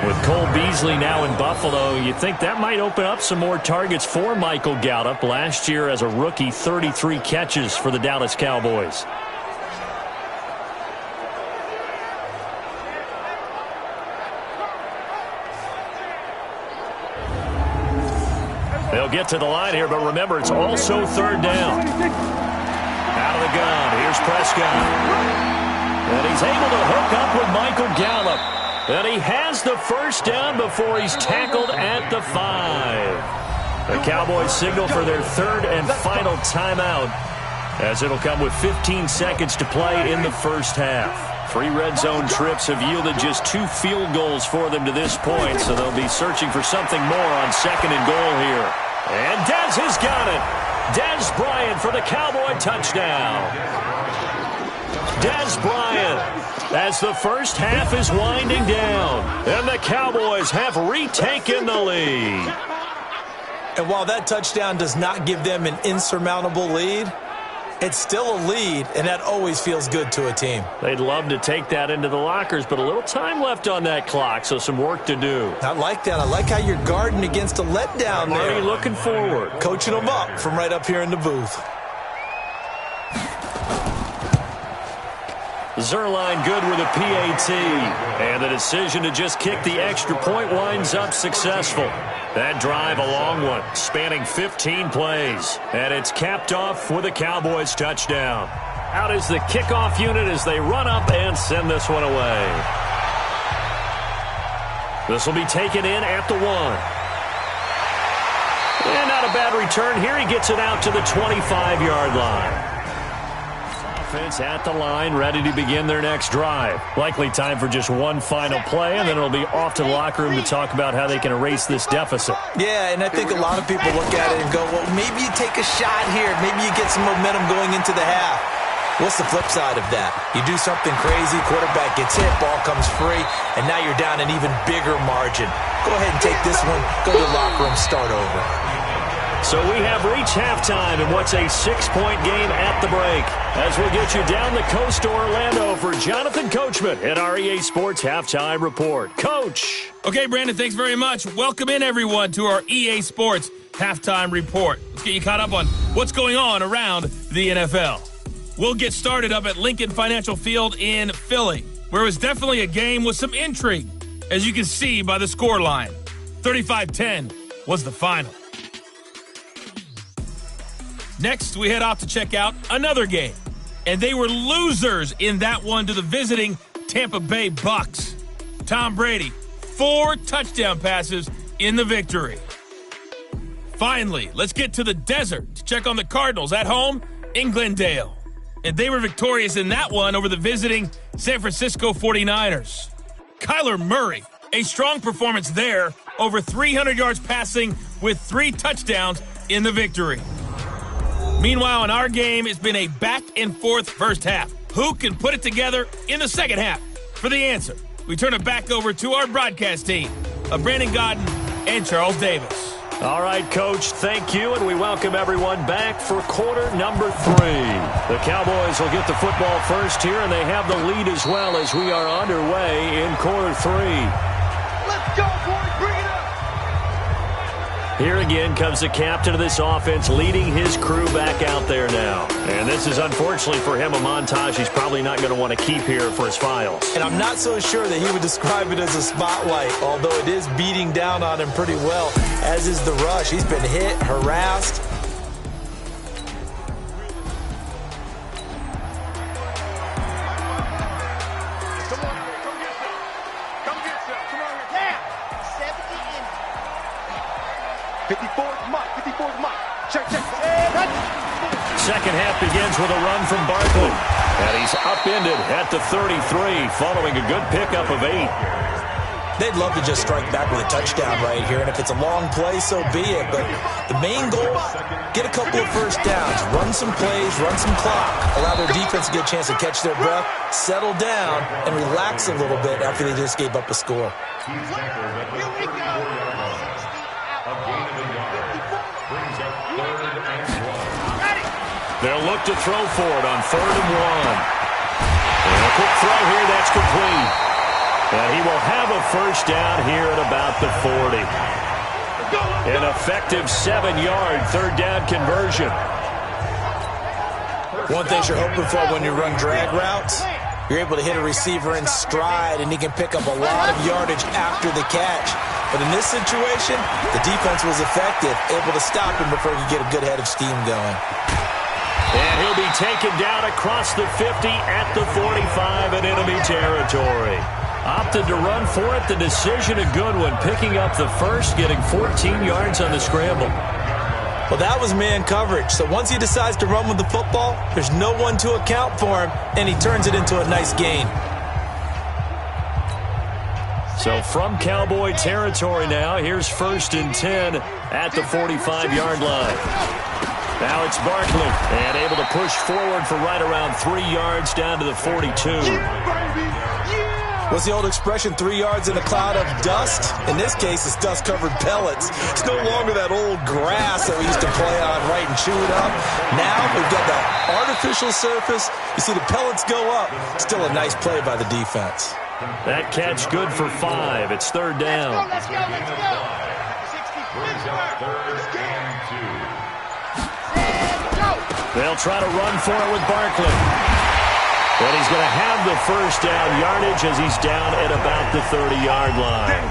With Cole Beasley now in Buffalo, you think that might open up some more targets for Michael Gallup. Last year as a rookie, 33 catches for the Dallas Cowboys. They'll get to the line here, but remember, it's also 3rd down. Out of the gun, here's Prescott. And he's able to hook up with Michael Gallup. And he has the first down before he's tackled at the 5. The Cowboys signal for their 3rd and final timeout, as it'll come with 15 seconds to play in the first half. 3 red zone trips have yielded just 2 field goals for them to this point, so they'll be searching for something more on 2nd and goal here. And Dez has got it. Dez Bryant for the Cowboy touchdown. Dez Bryant, as the first half is winding down, and the Cowboys have retaken the lead. And while that touchdown does not give them an insurmountable lead, it's still a lead, and that always feels good to a team. They'd love to take that into the lockers, but a little time left on that clock, so some work to do. I like that. I like how you're guarding against a letdown there. Already looking forward. Coaching them up from right up here in the booth. Zerline good with a PAT. And the decision to just kick the extra point winds up successful. That drive a long one, spanning 15 plays. And it's capped off with a Cowboys touchdown. Out is the kickoff unit as they run up and send this one away. This will be taken in at the 1. And not a bad return here. He gets it out to the 25-yard line. Offense at the line, ready to begin their next drive. Likely time for just one final play, and then it'll be off to the locker room to talk about how they can erase this deficit. Yeah, and I think a lot of people look at it and go, well, maybe you take a shot here. Maybe you get some momentum going into the half. What's the flip side of that? You do something crazy, quarterback gets hit, ball comes free, and now you're down an even bigger margin. Go ahead and take this one, go to the locker room, start over. So we have reached halftime in what's a 6-point game at the break. As we get you down the coast to Orlando for Jonathan Coachman at our EA Sports Halftime Report. Coach. Okay, Brandon, thanks very much. Welcome in, everyone, to our EA Sports Halftime Report. Let's get you caught up on what's going on around the NFL. We'll get started up at Lincoln Financial Field in Philly, where it was definitely a game with some intrigue, as you can see by the scoreline. 35-10 was the final. Next, we head off to check out another game, and they were losers in that one to the visiting Tampa Bay Bucks. Tom Brady, 4 touchdown passes in the victory. Finally, let's get to the desert to check on the Cardinals at home in Glendale. And they were victorious in that one over the visiting San Francisco 49ers. Kyler Murray, a strong performance there, over 300 yards passing with 3 touchdowns in the victory. Meanwhile, in our game, it's been a back-and-forth first half. Who can put it together in the second half? For the answer, we turn it back over to our broadcast team of Brandon Godden and Charles Davis. All right, Coach, thank you, and we welcome everyone back for quarter number 3. The Cowboys will get the football first here, and they have the lead as well as we are underway in quarter 3. Let's go, boys. Bring it up. Here again comes the captain of this offense leading his crew back out there now. And this is, unfortunately for him, a montage he's probably not going to want to keep here for his files. And I'm not so sure that he would describe it as a spotlight, although it is beating down on him pretty well, as is the rush. He's been hit, harassed. Second half begins with a run from Barkley. And he's upended at the 33 following a good pickup of 8. They'd love to just strike back with a touchdown right here, and if it's a long play, so be it. But the main goal, get a couple of first downs, run some plays, run some clock, allow their defense to get a chance to catch their breath, settle down, and relax a little bit after they just gave up a score. They'll look to throw for it on 3rd and 1. And a quick throw here, that's complete. And he will have a first down here at about the 40. An effective 7-yard third down conversion. One thing you're hoping for when you run drag routes, you're able to hit a receiver in stride, and he can pick up a lot of yardage after the catch. But in this situation, the defense was effective, able to stop him before he could get a good head of steam going. And he'll be taken down across the 50 at the 45 in enemy territory. Opted to run for it. The decision a good one. Picking up the first, getting 14 yards on the scramble. Well, that was man coverage. So once he decides to run with the football, there's no one to account for him, and he turns it into a nice gain. So from Cowboy territory now, here's 1st and 10 at the 45-yard line. Now it's Barkley, and able to push forward for right around 3 yards down to the 42. What's the old expression, 3 yards in a cloud of dust? In this case, it's dust-covered pellets. It's no longer that old grass that we used to play on, right, and chew it up. Now we've got that artificial surface. You see the pellets go up. Still a nice play by the defense. That catch good for 5. It's 3rd down. Let's go. 60. They'll try to run for it with Barkley. And he's going to have the first down yardage as he's down at about the 30-yard line.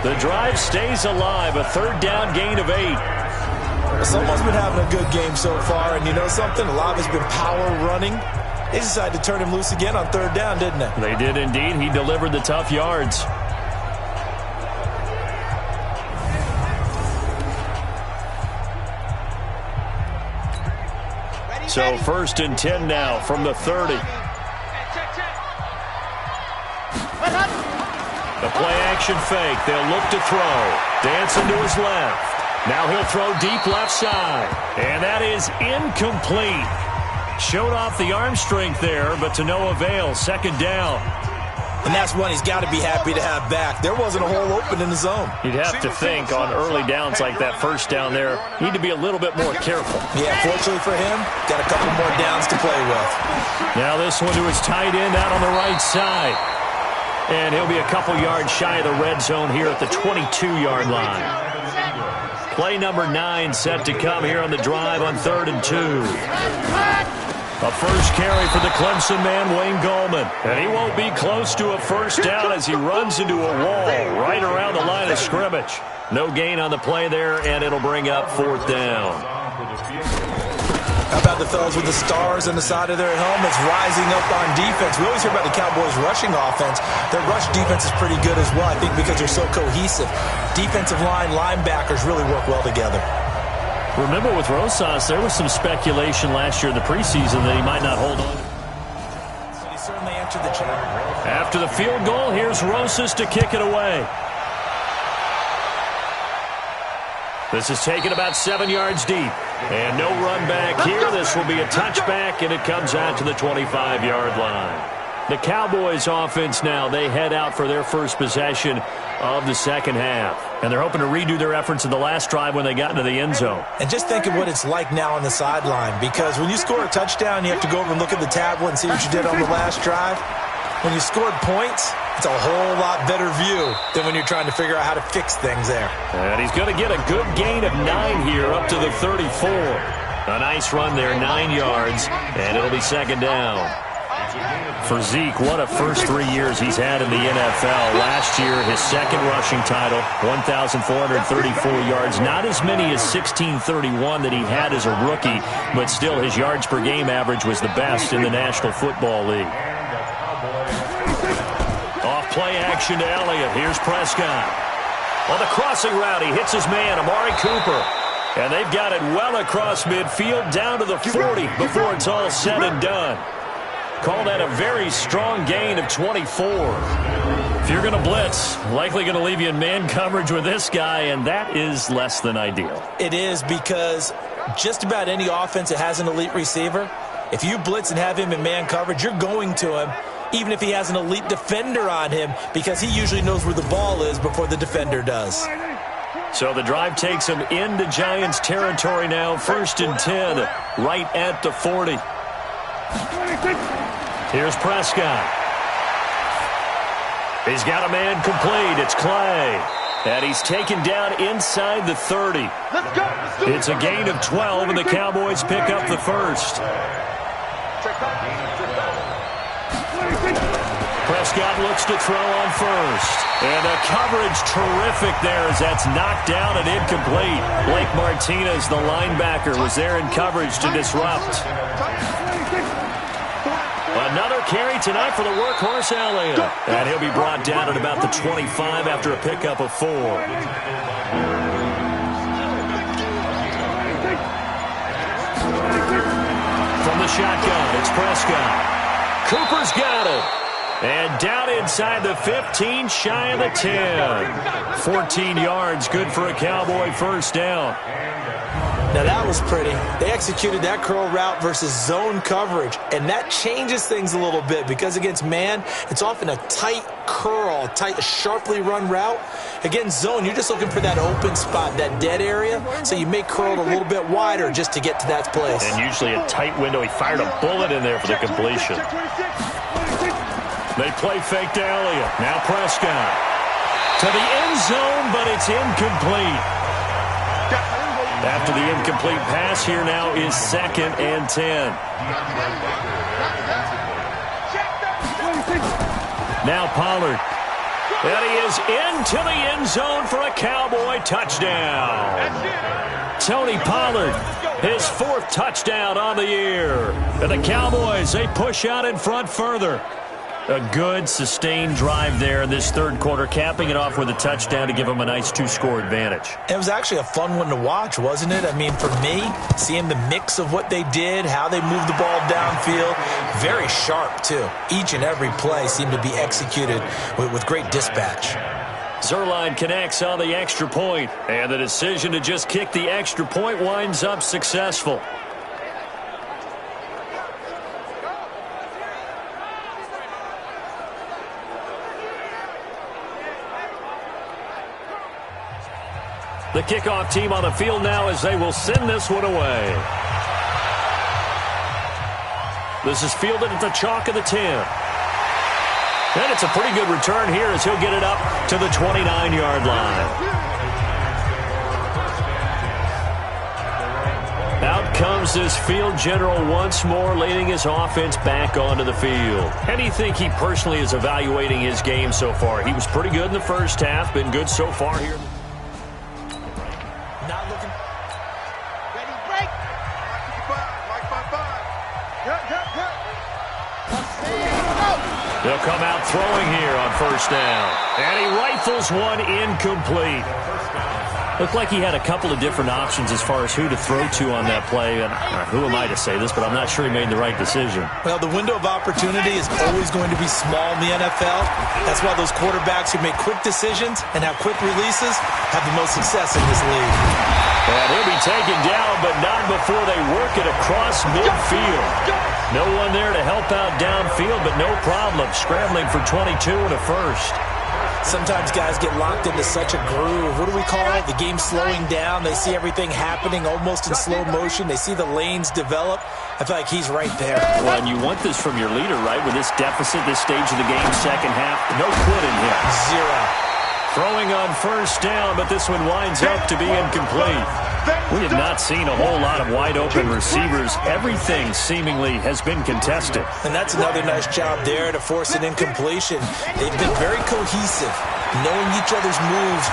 The drive stays alive, a third down gain of 8. Someone's been having a good game so far, and you know something? A lot of it's been power running. They decided to turn him loose again on third down, didn't they? They did indeed. He delivered the tough yards. So 1st and 10 now from the 30. The play-action fake. They'll look to throw. Dancing to his left. Now he'll throw deep left side. And that is incomplete. Showed off the arm strength there, but to no avail. 2nd down. And that's one he's got to be happy to have back. There wasn't a hole open in the zone. You'd have to think on early downs like that first down there, need to be a little bit more careful. Yeah, fortunately for him, got a couple more downs to play with. Now this one to his tight end out on the right side. And he'll be a couple yards shy of the red zone here at the 22-yard line. Play number 9 set to come here on the drive on 3rd and 2. A first carry for the Clemson man, Wayne Gallman. And he won't be close to a first down as he runs into a wall right around the line of scrimmage. No gain on the play there, and it'll bring up 4th down. How about the fellas with the stars on the side of their helmets rising up on defense? We always hear about the Cowboys' rushing offense. Their rush defense is pretty good as well, I think, because they're so cohesive. Defensive line, linebackers really work well together. Remember with Rosas, there was some speculation last year in the preseason that he might not hold on. So he certainly entered the challenge. After the field goal, here's Rosas to kick it away. This is taken about 7 yards deep. And no run back here. This will be a touchback, and it comes out to the 25-yard line. The Cowboys offense now, they head out for their first possession of the second half. And they're hoping to redo their efforts in the last drive when they got into the end zone. And just think of what it's like now on the sideline, because when you score a touchdown, you have to go over and look at the tablet and see what you did on the last drive. When you scored points, it's a whole lot better view than when you're trying to figure out how to fix things there. And he's going to get a good gain of 9 here up to the 34. A nice run there, 9 yards, and it'll be 2nd down. For Zeke, what a first 3 years he's had in the NFL. Last year, his second rushing title, 1,434 yards. Not as many as 1,631 that he had as a rookie, but still his yards per game average was the best in the National Football League. Off play action to Elliott. Here's Prescott. On the crossing route, he hits his man, Amari Cooper. And they've got it well across midfield down to the 40 before it's all said and done. Call that a very strong gain of 24. If you're going to blitz, likely going to leave you in man coverage with this guy, and that is less than ideal. It is, because just about any offense that has an elite receiver, if you blitz and have him in man coverage, you're going to him, even if he has an elite defender on him, because he usually knows where the ball is before the defender does. So the drive takes him into Giants territory now. 1st and 10, right at the 40. Here's Prescott. He's got a man complete. It's Clay. And he's taken down inside the 30. It's a gain of 12, and the Cowboys pick up the first. Prescott looks to throw on first. And a coverage terrific there as that's knocked down and incomplete. Blake Martinez, the linebacker, was there in coverage to disrupt. Another carry tonight for the workhorse Elliott. And he'll be brought down at about the 25 after a pickup of 4. From the shotgun, it's Prescott. Cooper's got it. And down inside the 15, shy of the 10. 14 yards, good for a Cowboy first down. Now that was pretty. They executed that curl route versus zone coverage, and that changes things a little bit because against man, it's often a tight curl, tight, sharply run route. Against zone, you're just looking for that open spot, that dead area, so you may curl it a little bit wider just to get to that place. And usually a tight window. He fired a bullet in there for the completion. They play fake to Elliott. Now Prescott. To the end zone, but it's incomplete. After the incomplete pass, here now is 2nd and 10. Now Pollard. And he is into the end zone for a Cowboy touchdown. Tony Pollard, his 4th touchdown on the year. And the Cowboys, they push out in front further. A good, sustained drive there in this third quarter, capping it off with a touchdown to give them a nice 2-score advantage. It was actually a fun one to watch, wasn't it? I mean, for me, seeing the mix of what they did, how they moved the ball downfield, very sharp, too. Each and every play seemed to be executed with great dispatch. Zuerlein connects on the extra point, and the decision to just kick the extra point winds up successful. The kickoff team on the field now as they will send this one away. This is fielded at the chalk of the 10. And it's a pretty good return here as he'll get it up to the 29-yard line. Out comes this field general once more, leading his offense back onto the field. How do you think he personally is evaluating his game so far? He was pretty good in the first half, been good so far here. Not looking. Ready, break. Mike 5. They'll come out throwing here on first down. And he rifles one incomplete. Looked like he had a couple of different options as far as who to throw to on that play. And who am I to say this, but I'm not sure he made the right decision. Well, the window of opportunity is always going to be small in the NFL. That's why those quarterbacks who make quick decisions and have quick releases have the most success in this league. And he'll be taken down, but not before they work it across midfield. No one there to help out downfield, but no problem. Scrambling for 22 and a first. Sometimes guys get locked into such a groove. What do we call it? The game slowing down. They see everything happening almost in slow motion. They see the lanes develop. I feel like he's right there. Well, and you want this from your leader, right? With this deficit, this stage of the game, second half, no quitting him. Zero. Throwing on first down, but this one winds up to be incomplete. We have not seen a whole lot of wide-open receivers. Everything seemingly has been contested. And that's another nice job there to force an incompletion. They've been very cohesive, knowing each other's moves.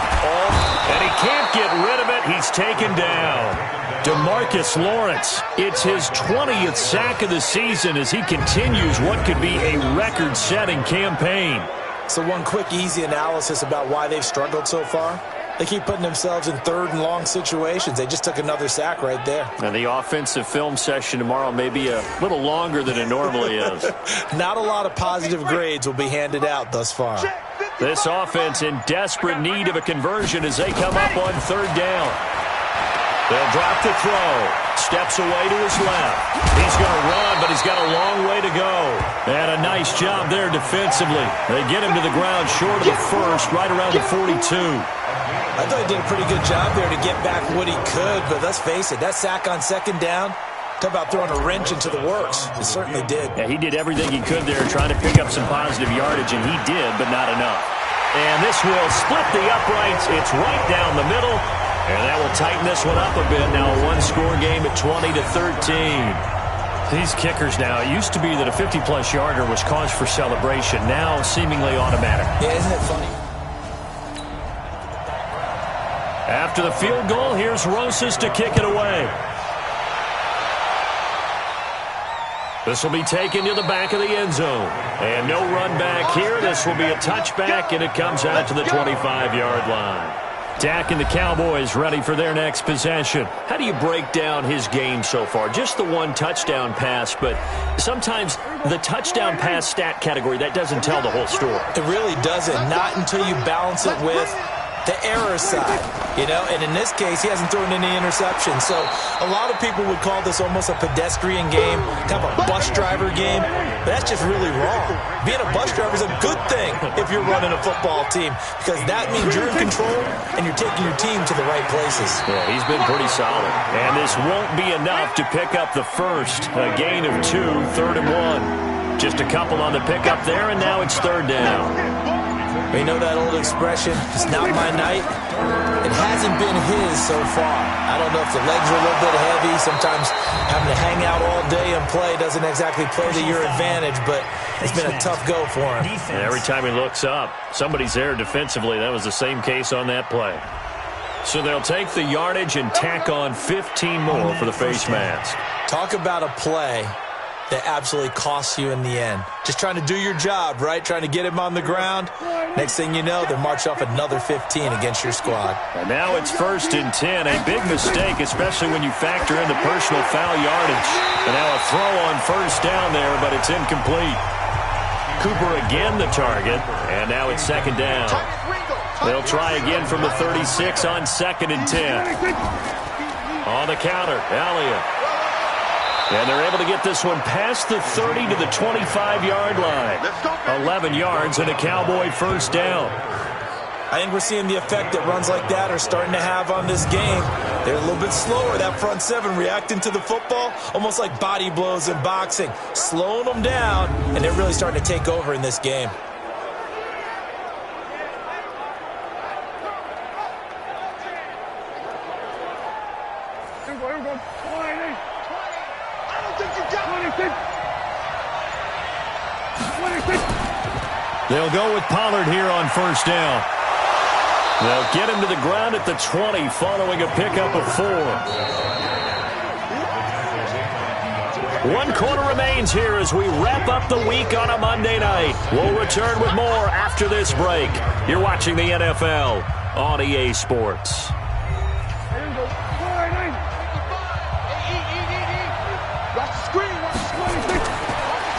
And he can't get rid of it. He's taken down. DeMarcus Lawrence, it's his 20th sack of the season as he continues what could be a record-setting campaign. So one quick, easy analysis about why they've struggled so far. They keep putting themselves in third and long situations. They just took another sack right there. And the offensive film session tomorrow may be a little longer than it normally is. Not a lot of positive grades will be handed out thus far. This offense in desperate need of a conversion as they come up on third down. They'll drop the throw. Steps away to his left. He's going to run, but he's got a long way to go. And a nice job there defensively. They get him to the ground short of the first, right around the 42. I thought he did a pretty good job there to get back what he could, but let's face it, that sack on second down, talk about throwing a wrench into the works. It certainly did. Yeah, he did everything he could there trying to pick up some positive yardage, and he did, but not enough. And this will split the uprights. It's right down the middle, and that will tighten this one up a bit. Now a one-score game at 20-13. These kickers now, it used to be that a 50-plus yarder was cause for celebration. Now seemingly automatic. Yeah, isn't it funny? After the field goal, here's Rosas to kick it away. This will be taken to the back of the end zone. And no run back here. This will be a touchback, and it comes out to the 25-yard line. Dak and the Cowboys ready for their next possession. How do you break down his game so far? Just the one touchdown pass, but sometimes the touchdown pass stat category, that doesn't tell the whole story. It really doesn't. Not until you balance it with the error side, you know, and in this case, he hasn't thrown any interceptions. So a lot of people would call this almost a pedestrian game, kind of a bus driver game, but that's just really wrong. Being a bus driver is a good thing if you're running a football team, because that means you're in control and you're taking your team to the right places. Yeah, he's been pretty solid. And this won't be enough to pick up the first. A gain of 2, 3rd and 1. Just a couple on the pickup there, and now it's third down. You know that old expression, it's not my night, It hasn't been his so far. I don't know if the legs are a little bit heavy. Sometimes having to hang out all day and play doesn't exactly play to your advantage, but it's been a tough go for him. And every time he looks up, somebody's there defensively. That was the same case on that play. So they'll take the yardage and tack on 15 more for the face mask. Talk about a play that absolutely costs you in the end. Just trying to do your job, right? Trying to get him on the ground. Next thing you know, they march off another 15 against your squad. And now it's 1st and 10. A big mistake, especially when you factor in the personal foul yardage. And now a throw on 1st down there, but it's incomplete. Cooper again the target, and now it's 2nd down. They'll try again from the 36 on 2nd and 10. On the counter, Elliott. And they're able to get this one past the 30 to the 25-yard line. 11 yards and a Cowboy 1st down. I think we're seeing the effect that runs like that are starting to have on this game. They're a little bit slower, that front seven, reacting to the football, almost like body blows in boxing, slowing them down, and they're really starting to take over in this game. They'll go with Pollard here on 1st down. They'll get him to the ground at the 20 following a pickup of 4. 1 quarter remains here as we wrap up the week on a Monday night. We'll return with more after this break. You're watching the NFL on EA Sports.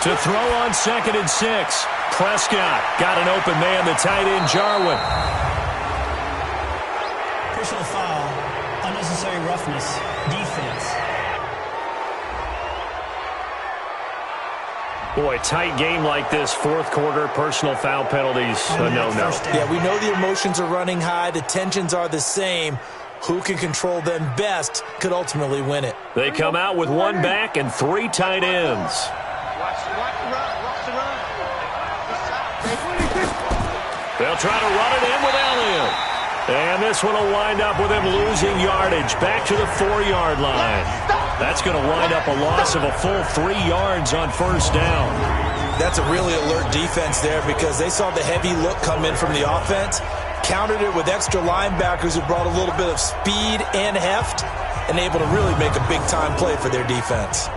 To throw on 2nd and 6. Prescott got an open man, the tight end, Jarwin. Personal foul, unnecessary roughness, defense. Boy, tight game like this, 4th quarter, personal foul penalties, a no-no. Yeah, we know the emotions are running high, the tensions are the same. Who can control them best could ultimately win it. They come out with 1 back and 3 tight ends. They'll try to run it in with Elliott. And this one will wind up with him losing yardage back to the 4-yard line. That's going to wind up a loss of a full 3 yards on 1st down. That's a really alert defense there because they saw the heavy look come in from the offense, countered it with extra linebackers who brought a little bit of speed and heft, and able to really make a big-time play for their defense.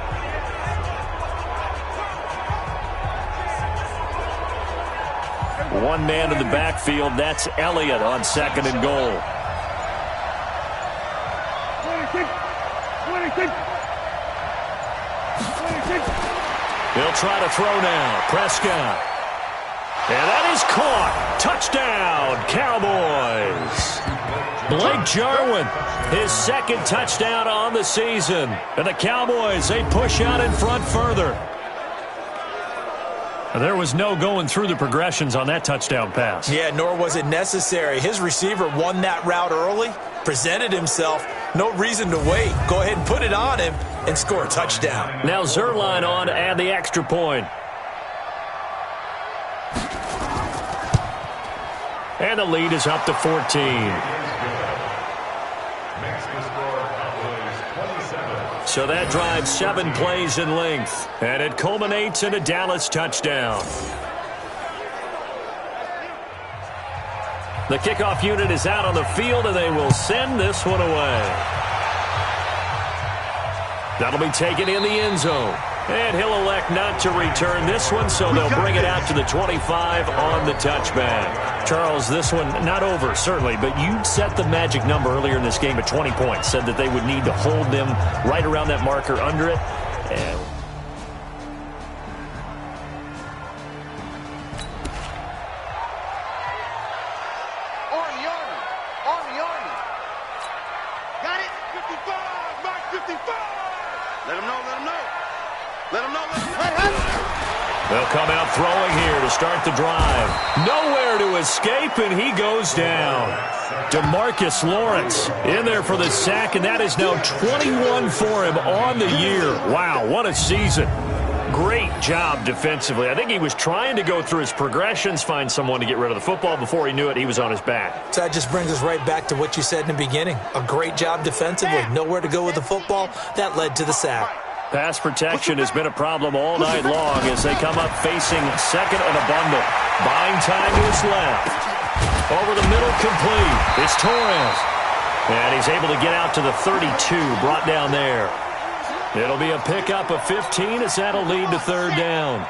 One man in the backfield, that's Elliott on 2nd and goal. They'll try to throw now. Prescott. And that is caught. Touchdown, Cowboys. Blake Jarwin, his 2nd touchdown on the season. And the Cowboys, they push out in front further. There was no going through the progressions on that touchdown pass. Yeah, nor was it necessary. His receiver won that route early, presented himself. No reason to wait. Go ahead and put it on him and score a touchdown. Now Zerline on to add the extra point. And the lead is up to 14. So that drives 7 plays in length, and it culminates in a Dallas touchdown. The kickoff unit is out on the field, and they will send this one away. That'll be taken in the end zone. And he'll elect not to return this one, so they'll bring it out to the 25 on the touchback. Charles, this one not over, certainly, but you set the magic number earlier in this game at 20 points. Said that they would need to hold them right around that marker under it. And Army. Got it? 55, Mike 55. Let him know. they'll come out throwing here to start the drive. Nowhere to escape, and he goes down. DeMarcus Lawrence in there for the sack, and that is now 21 for him on the year. Wow, what a season. Great job defensively. I think he was trying to go through his progressions, find someone to get rid of the football. Before he knew it, he was on his back. So that just brings us right back to what you said in the beginning. A great job defensively. Nowhere to go with the football. That led to the sack. Pass protection has been a problem all night long as they come up facing second and a bundle. Buying time to his left. Over the middle, complete. It's Torres. And he's able to get out to the 32, brought down there. It'll be a pickup of 15 as that'll lead to third down.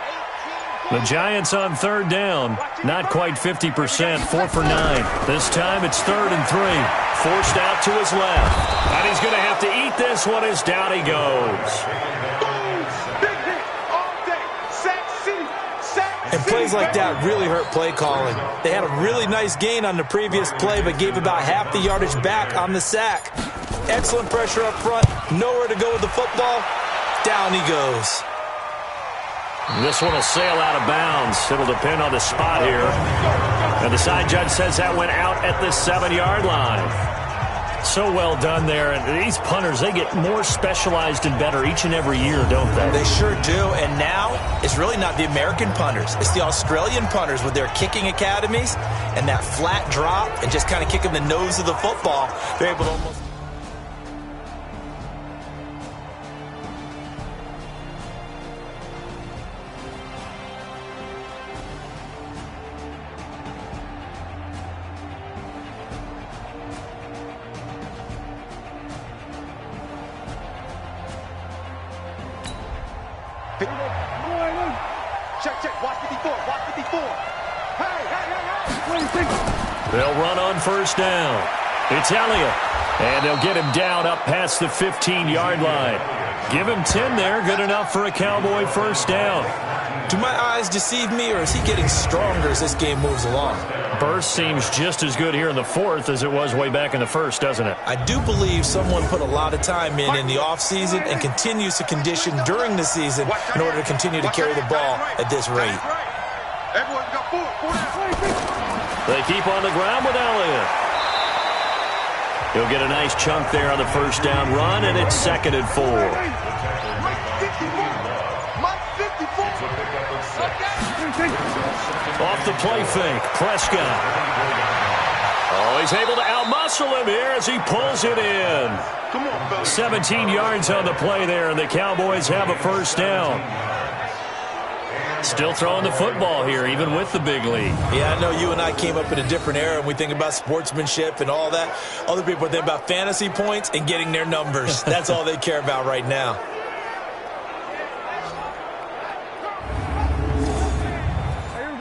The Giants on third down, not quite 50%, 4 for 9. This time it's 3rd and 3. Forced out to his left. And he's going to have to eat this one as down he goes. And plays like that really hurt play calling. They had a really nice gain on the previous play, but gave about half the yardage back on the sack. Excellent pressure up front. Nowhere to go with the football. Down he goes. This one will sail out of bounds. It'll depend on the spot here. And the side judge says that went out at the 7-yard line. So well done there. And these punters, they get more specialized and better each and every year, don't they? They sure do. And now it's really not the American punters. It's the Australian punters with their kicking academies and that flat drop and just kind of kicking the nose of the football. They're able to almost... Check, watch 54, watch 54. Hey. They'll run on first down. It's Elliott. And they'll get him down up past the 15-yard line. Give him 10 there, good enough for a Cowboy first down. Do my eyes deceive me, or is he getting stronger as this game moves along? Burst seems just as good here in the fourth as it was way back in the first, doesn't it? I do believe someone put a lot of time in the offseason and continues to condition during the season in order to continue to carry the ball at this rate. Everyone got 4. They keep on the ground with Elliott. He'll get a nice chunk there on the first down run, and it's 2nd and 4. Off the play fake, Prescott. Oh, he's able to outmuscle him here as he pulls it in. 17 yards on the play there, and the Cowboys have a first down. Still throwing the football here, even with the big lead. Yeah, I know you and I came up in a different era, and we think about sportsmanship and all that. Other people think about fantasy points and getting their numbers. That's all they care about right now.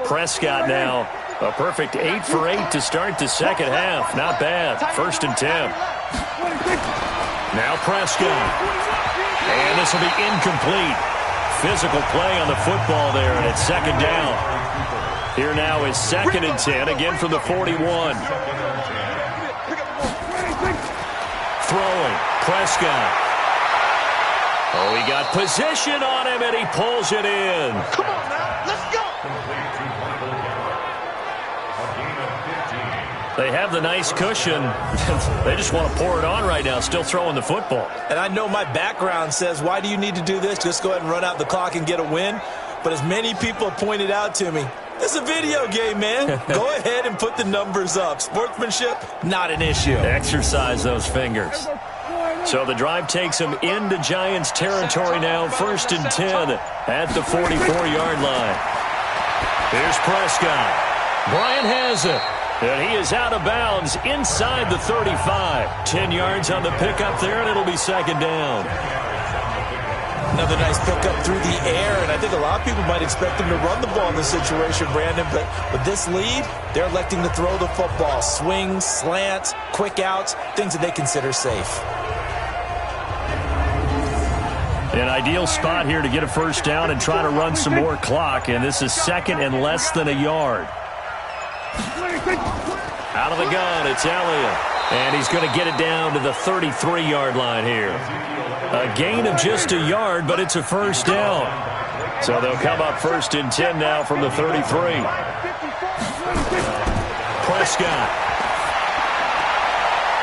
Prescott now, a perfect 8 for 8 to start the second half. Not bad. 1st and 10. Now Prescott. And this will be incomplete. Physical play on the football there, and it's 2nd down. Here now is 2nd and 10, again from the 41. Throwing, Prescott. Oh, he got position on him, and he pulls it in. Come on now, let's go. They have the nice cushion. They just want to pour it on right now, still throwing the football. And I know my background says, why do you need to do this? Just go ahead and run out the clock and get a win. But as many people have pointed out to me, it's a video game, man. Go ahead and put the numbers up. Sportsmanship, not an issue. Exercise those fingers. So the drive takes them into Giants territory now, 1st and 10 at the 44-yard line. Here's Prescott. Bryant has it. And he is out of bounds inside the 35. 10 yards on the pickup there, and it'll be 2nd down. Another nice pickup through the air, and I think a lot of people might expect him to run the ball in this situation, Brandon, but with this lead, they're electing to throw the football. Swings, slants, quick outs, things that they consider safe. An ideal spot here to get a first down and try to run some more clock, and this is 2nd and less than a yard. Out of the gun, it's Elliott. And he's going to get it down to the 33-yard line here. A gain of just a yard, but it's a first down. So they'll come up 1st and 10 now from the 33. Prescott.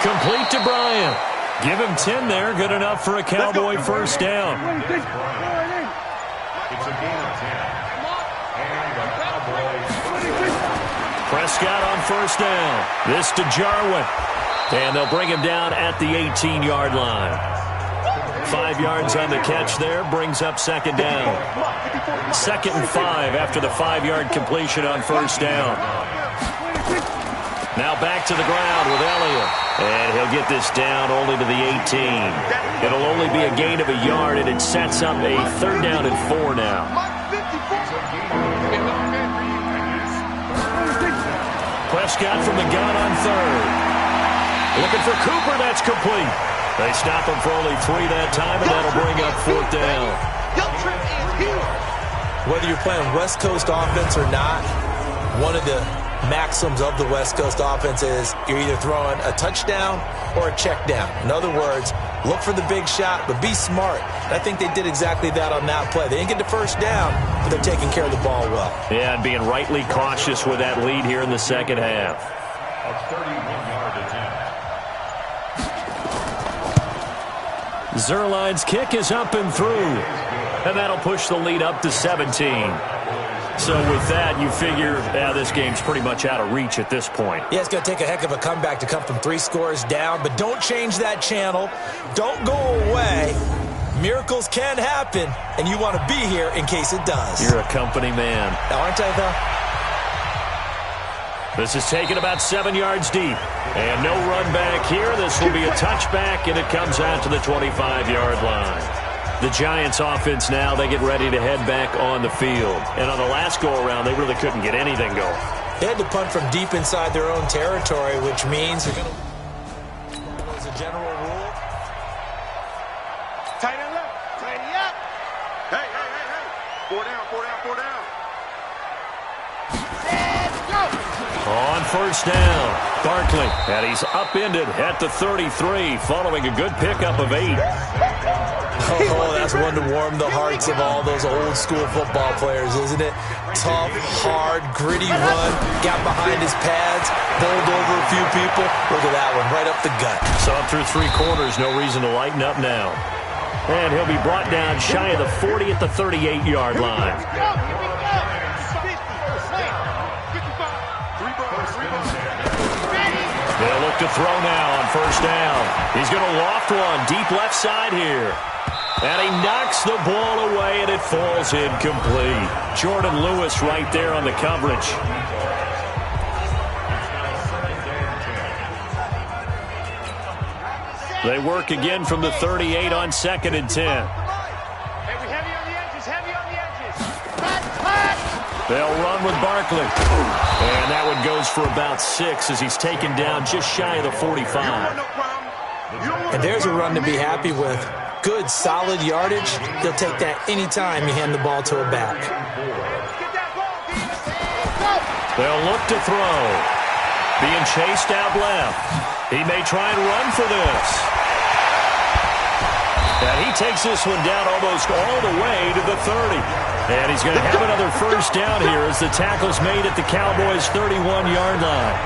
Complete to Bryant. Give him 10 there. Good enough for a Cowboy first down. It's a gain of 10. And the Cowboys. Prescott on first down. This to Jarwin. And they'll bring him down at the 18-yard line. 5 yards on the catch there, brings up second down. 2nd and 5 after the 5-yard completion on first down. Now back to the ground with Elliott. And he'll get this down only to the 18. It'll only be a gain of a yard, and it sets up a 3rd down and 4 now. Prescott from the gun on 3rd. Looking for Cooper, that's complete. They stop him for only 3 that time, and that'll bring up 4th down. Whether you're playing West Coast offense or not, one of the maxims of the West Coast offense is you're either throwing a touchdown or a check down. In other words, look for the big shot, but be smart. And I think they did exactly that on that play. They didn't get the first down, but they're taking care of the ball well. Yeah, and being rightly cautious with that lead here in the second half. A 31-yard attempt. Zerline's kick is up and through, and that'll push the lead up to 17. So with that, you figure this game's pretty much out of reach at this point. Yeah, it's going to take a heck of a comeback to come from 3 scores down, but don't change that channel. Don't go away. Miracles can happen, and you want to be here in case it does. You're a company man. Aren't I, though? This is taken about 7 yards deep. And no run back here. This will be a touchback, and it comes out to the 25-yard line. The Giants offense now, they get ready to head back on the field. And on the last go-around, they really couldn't get anything going. They had to punt from deep inside their own territory, which means they're going to, as a general rule. Tight end left. Tighty up. Hey. 4 down. Let's go. On first down, Barkley. And he's upended at the 33 following a good pickup of 8. Oh, that's one to warm the hearts of all those old school football players, isn't it? Tough, hard, gritty run, got behind his pads, bowled over a few people. Look at that one, right up the gut. So up through 3 quarters, no reason to lighten up now. And he'll be brought down shy of the 40 at the 38-yard line. They'll look to throw now on first down. He's going to loft one deep left side here. And he knocks the ball away, and it falls incomplete. Jordan Lewis right there on the coverage. They work again from the 38 on 2nd and 10. Heavy on the edges. They'll run with Barkley. And that one goes for about 6 as he's taken down just shy of the 45. And there's a run to be happy with. Good, solid yardage. They'll take that anytime you hand the ball to a back. They'll look to throw. Being chased out left. He may try and run for this. And he takes this one down almost all the way to the 30. And he's going to have another first down here as the tackle's made at the Cowboys' 31-yard line.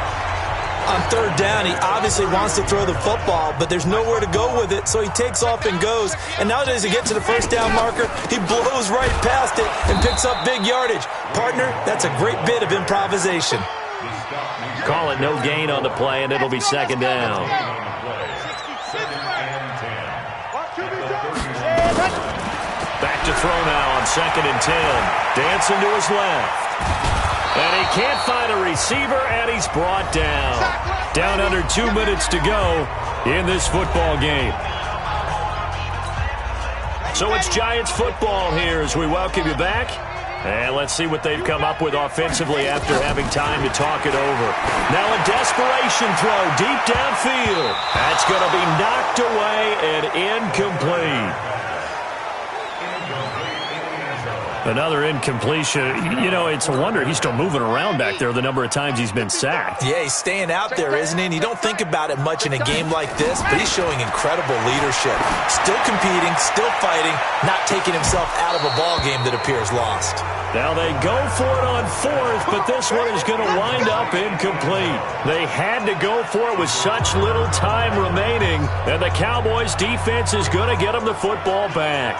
On 3rd down, he obviously wants to throw the football, but there's nowhere to go with it, so he takes off and goes. And now as he gets to the first down marker, he blows right past it and picks up big yardage. Partner, that's a great bit of improvisation. Call it no gain on the play, and it'll be 2nd down. Back to throw now on 2nd and 10. Dancing to his left. And he can't find a receiver, and he's brought down. Down under 2 minutes to go in this football game. So it's Giants football here as we welcome you back. And let's see what they've come up with offensively after having time to talk it over. Now a desperation throw deep downfield. That's going to be knocked away and incomplete. Another incompletion. You know, it's a wonder he's still moving around back there the number of times he's been sacked. Yeah, he's staying out there, isn't he? And you don't think about it much in a game like this, but he's showing incredible leadership. Still competing, still fighting, not taking himself out of a ball game that appears lost. Now they go for it on 4th, but this one is going to wind up incomplete. They had to go for it with such little time remaining, and the Cowboys defense is going to get them the football back.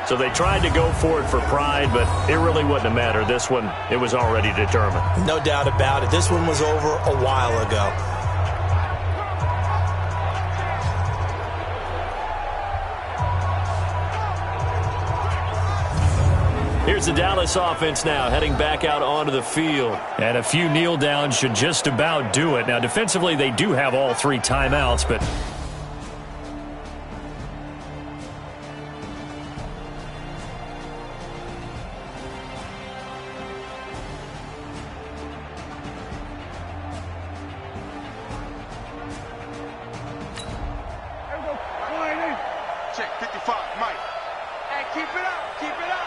So they tried to go for it for pride, but it really wouldn't have mattered. This one, it was already determined. No doubt about it. This one was over a while ago. Here's the Dallas offense now, heading back out onto the field. And a few kneel downs should just about do it. Now, defensively, they do have all 3 timeouts, but Check 55, Mike. Hey, keep it up, keep it up.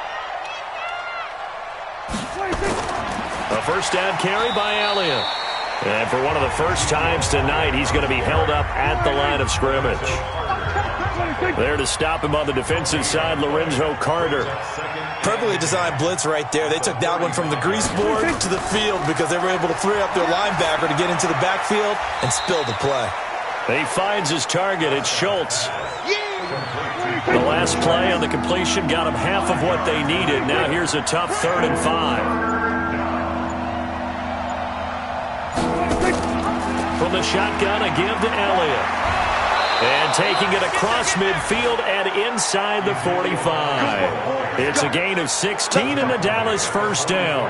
a first down carry by Elliott. And for one of the first times tonight, he's going to be held up at the line of scrimmage. There to stop him on the defensive side, Lorenzo Carter. Perfectly designed blitz right there. They took that one from the grease board to the field because they were able to free up their linebacker to get into the backfield and spill the play. He finds his target. It's Schultz. The last play on the completion got him half of what they needed. Now here's a tough 3rd and 5. From the shotgun, a give to Elliott. And taking it across midfield and inside the 45. It's a gain of 16 and the Dallas first down.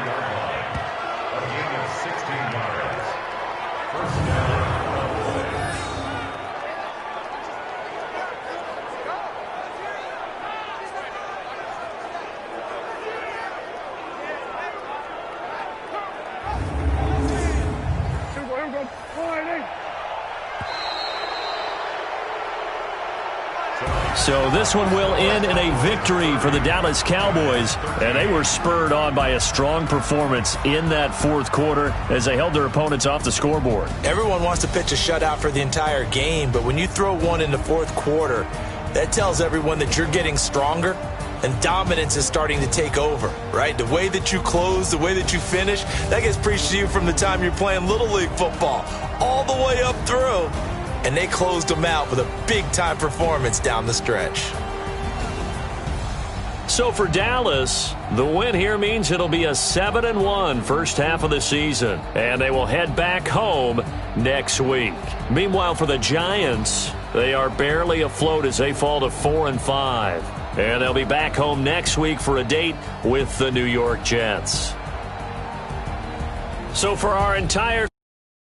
So this one will end in a victory for the Dallas Cowboys, and they were spurred on by a strong performance in that 4th quarter as they held their opponents off the scoreboard. Everyone wants to pitch a shutout for the entire game, but when you throw one in the 4th quarter, that tells everyone that you're getting stronger and dominance is starting to take over, right? The way that you close, the way that you finish, that gets preached to you from the time you're playing Little League football all the way up through. And they closed them out with a big-time performance down the stretch. So for Dallas, the win here means it'll be a 7-1 first half of the season, and they will head back home next week. Meanwhile, for the Giants, they are barely afloat as they fall to 4-5, and they'll be back home next week for a date with the New York Jets. So for our entire